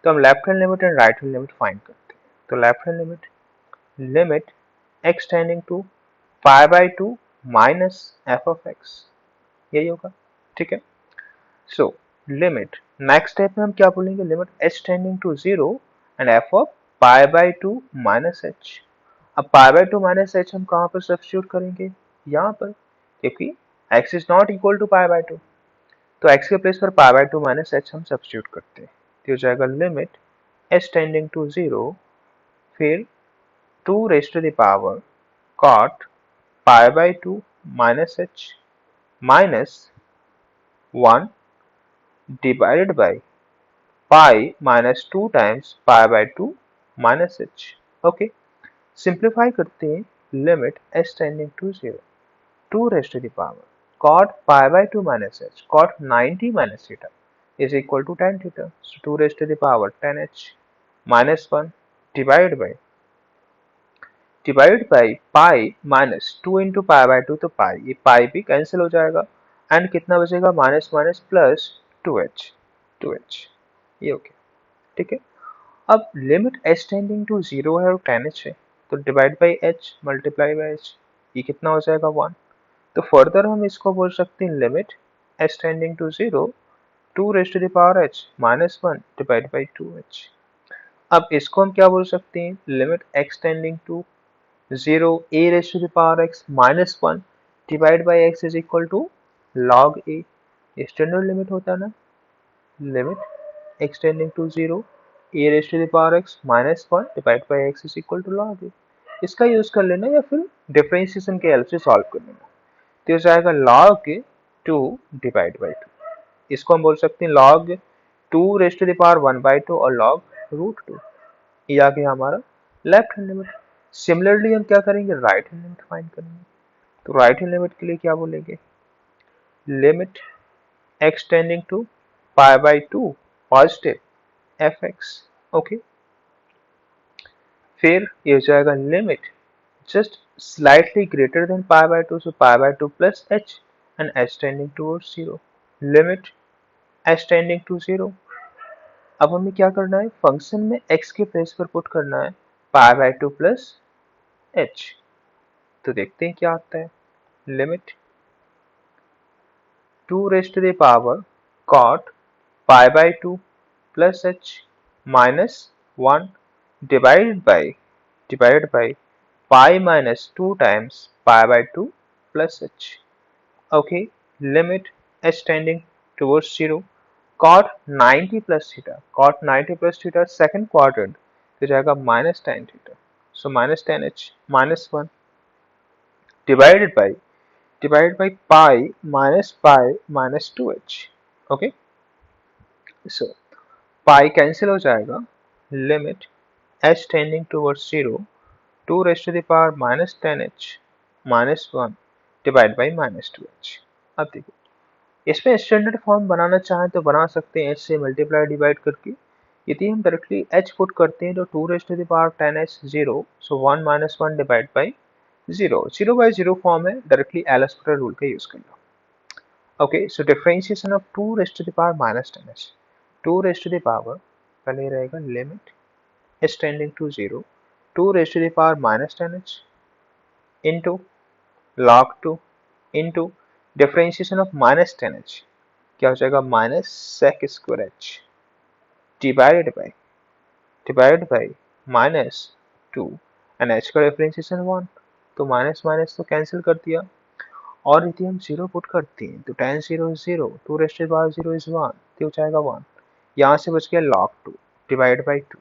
तो हम left hand limit and right hand limit find करते हैं। तो left hand limit, limit x tending to pi by 2 minus f of x, यही होगा। ठीक है। सो लिमिट, नेक्स्ट स्टेप में हम क्या बोलेंगे? Limit h tending to 0 and f of pi by 2 minus h। अब pi by 2 माइनस h हम कहाँ पर सब्स्टिट्यूट करेंगे? यहाँ पर, क्योंकि x is not equal to pi by 2, तो x के प्लेस पर pi by 2 माइनस h हम सब्स्टिट्यूट करते हैं। तो हो जाएगा लिमिट h टेंडिंग टू 0, फिर 2 raised to the power cot pi by 2 minus h minus 1 divided by pi minus 2 times pi by 2 minus h। Okay, simplify करते हैं। Limit h tending to 0, 2 raised to the power cot pi by 2 minus h, cot 90 minus theta is equal to tan theta, so 2 raised to the power 10h minus 1 divided by pi minus 2 into pi by 2, तो पाई, ये पाई भी कैंसिल हो जाएगा एंड कितना बचेगा? माइनस माइनस प्लस 2h, ये हो गया। ठीक है। अब लिमिट h टेंडिंग टू 0 है और tan h है, तो divide by h multiply by h, ये कितना हो जाएगा? 1। तो फर्दर हम इसको बोल सकते हैं limit h tending to 0, 2 raise to the power h minus 1 divide by 2h। अब इसको हम क्या बोल सकते हैं? Limit x tending to 0 a raised to the power x minus 1 divided by x is equal to log a। Standard limit होता है ना, limit x tending to 0 a raised to the power x minus 1 divided by x is equal to log a। इसका यूज कर लेना या फिर डिफरेंशिएशन के हेल्प से सॉल्व कर लेना। तो हो जाएगा log 2 डिवाइड बाई 2, इसको हम बोल सकते हैं log 2 raised to the power 1 by 2 और log root 2। ये आ गया हमारा लेफ्ट हैंड लिमिट। सिमिलरली हम क्या करेंगे? राइट हैंड लिमिट फाइंड करेंगे। तो राइट हैंड लिमिट के लिए क्या बोलेंगे? Limit x tending to pi by 2 positive fx। Okay, फिर ये हो जाएगा limit just slightly greater than pi by 2, so pi by 2 plus h and h tending towards 0. Limit h tending to 0. अब हमें क्या करना है, फंक्शन में x के प्लेस पर पुट करना है pi by 2 plus h. तो देखते हैं क्या आता है. Limit 2 raised to the power cot pi by 2 plus h minus 1 divided by pi minus 2 times pi by 2 plus h. Okay, limit h tending towards 0. Cot 90 plus theta second quadrant तो जाएगा minus tan theta. So minus tan h minus 1 divided by pi minus 2h. Okay, so pi cancel हो जाएगा. Limit h tending towards 0 2 raised to the power minus 10h minus 1 divided by minus 2h. अब देखो इसमें स्टैंडर्ड फॉर्म बनाना चाहें तो बना सकते हैं h से मल्टीप्लाई डिवाइड करके. यदि हम डायरेक्टली h पुट करते हैं तो 2 raised to the power 10h 0, so 1 minus 1 divided by 0. 0 by 0 form है, डायरेक्टली एल'एस्पिटर रूल का यूज करना. Okay, so differentiation of 2 raised to the power minus 10h. 2 raised to the power पहले रहेगा limit h tending to 0 2 raised to the power minus 10h into log 2 into differentiation of minus 10h क्या हो जाएगा minus sec square h divided by minus 2 and h का डिफरेंशिएशन 1, तो माइनस माइनस तो कैंसिल कर दिया. और यदि हम 0 पुट करते हैं तो tan 0 is 0, 2 raised to the power 0 is 1, तो हो जाएगा 1. यहाँ से बच गया log 2 डिवाइड बाई 2.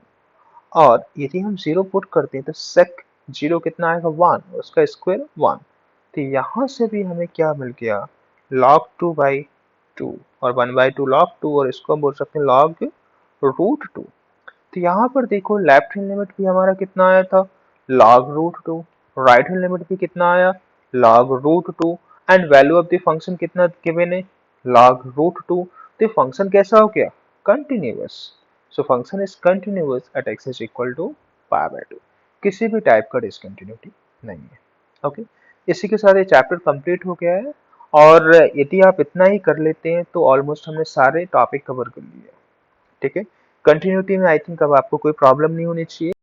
और यदि हम 0 पुट करते हैं तो sec 0 कितना आएगा 1, उसका स्क्वायर 1. तो यहाँ से भी हमें क्या मिल गया log 2 बाई 2 और 1 बाई 2 log 2, और इसको हम बोल सकते हैं log रूट 2. तो यहाँ पर देखो लेफ्ट हैंड लिमिट भी हमारा कितना आया था log root 2, right hand limit भी कितना आया log root 2, and value of the function कितना गिवन है log रूट 2. तो फंक्शन कैसा हो गया continuous. So function is continuous at x is equal to pi by 2. किसी भी टाइप का डिसकंटिन्यूटी नहीं है. ओके, इसी के साथ ये चैप्टर कंप्लीट हो गया है. और यदि आप इतना ही कर लेते हैं तो ऑलमोस्ट हमने सारे टॉपिक कवर कर लिए. ठीक है, कंटिन्यूटी में आई थिंक अब आपको कोई प्रॉब्लम नहीं होनी चाहिए.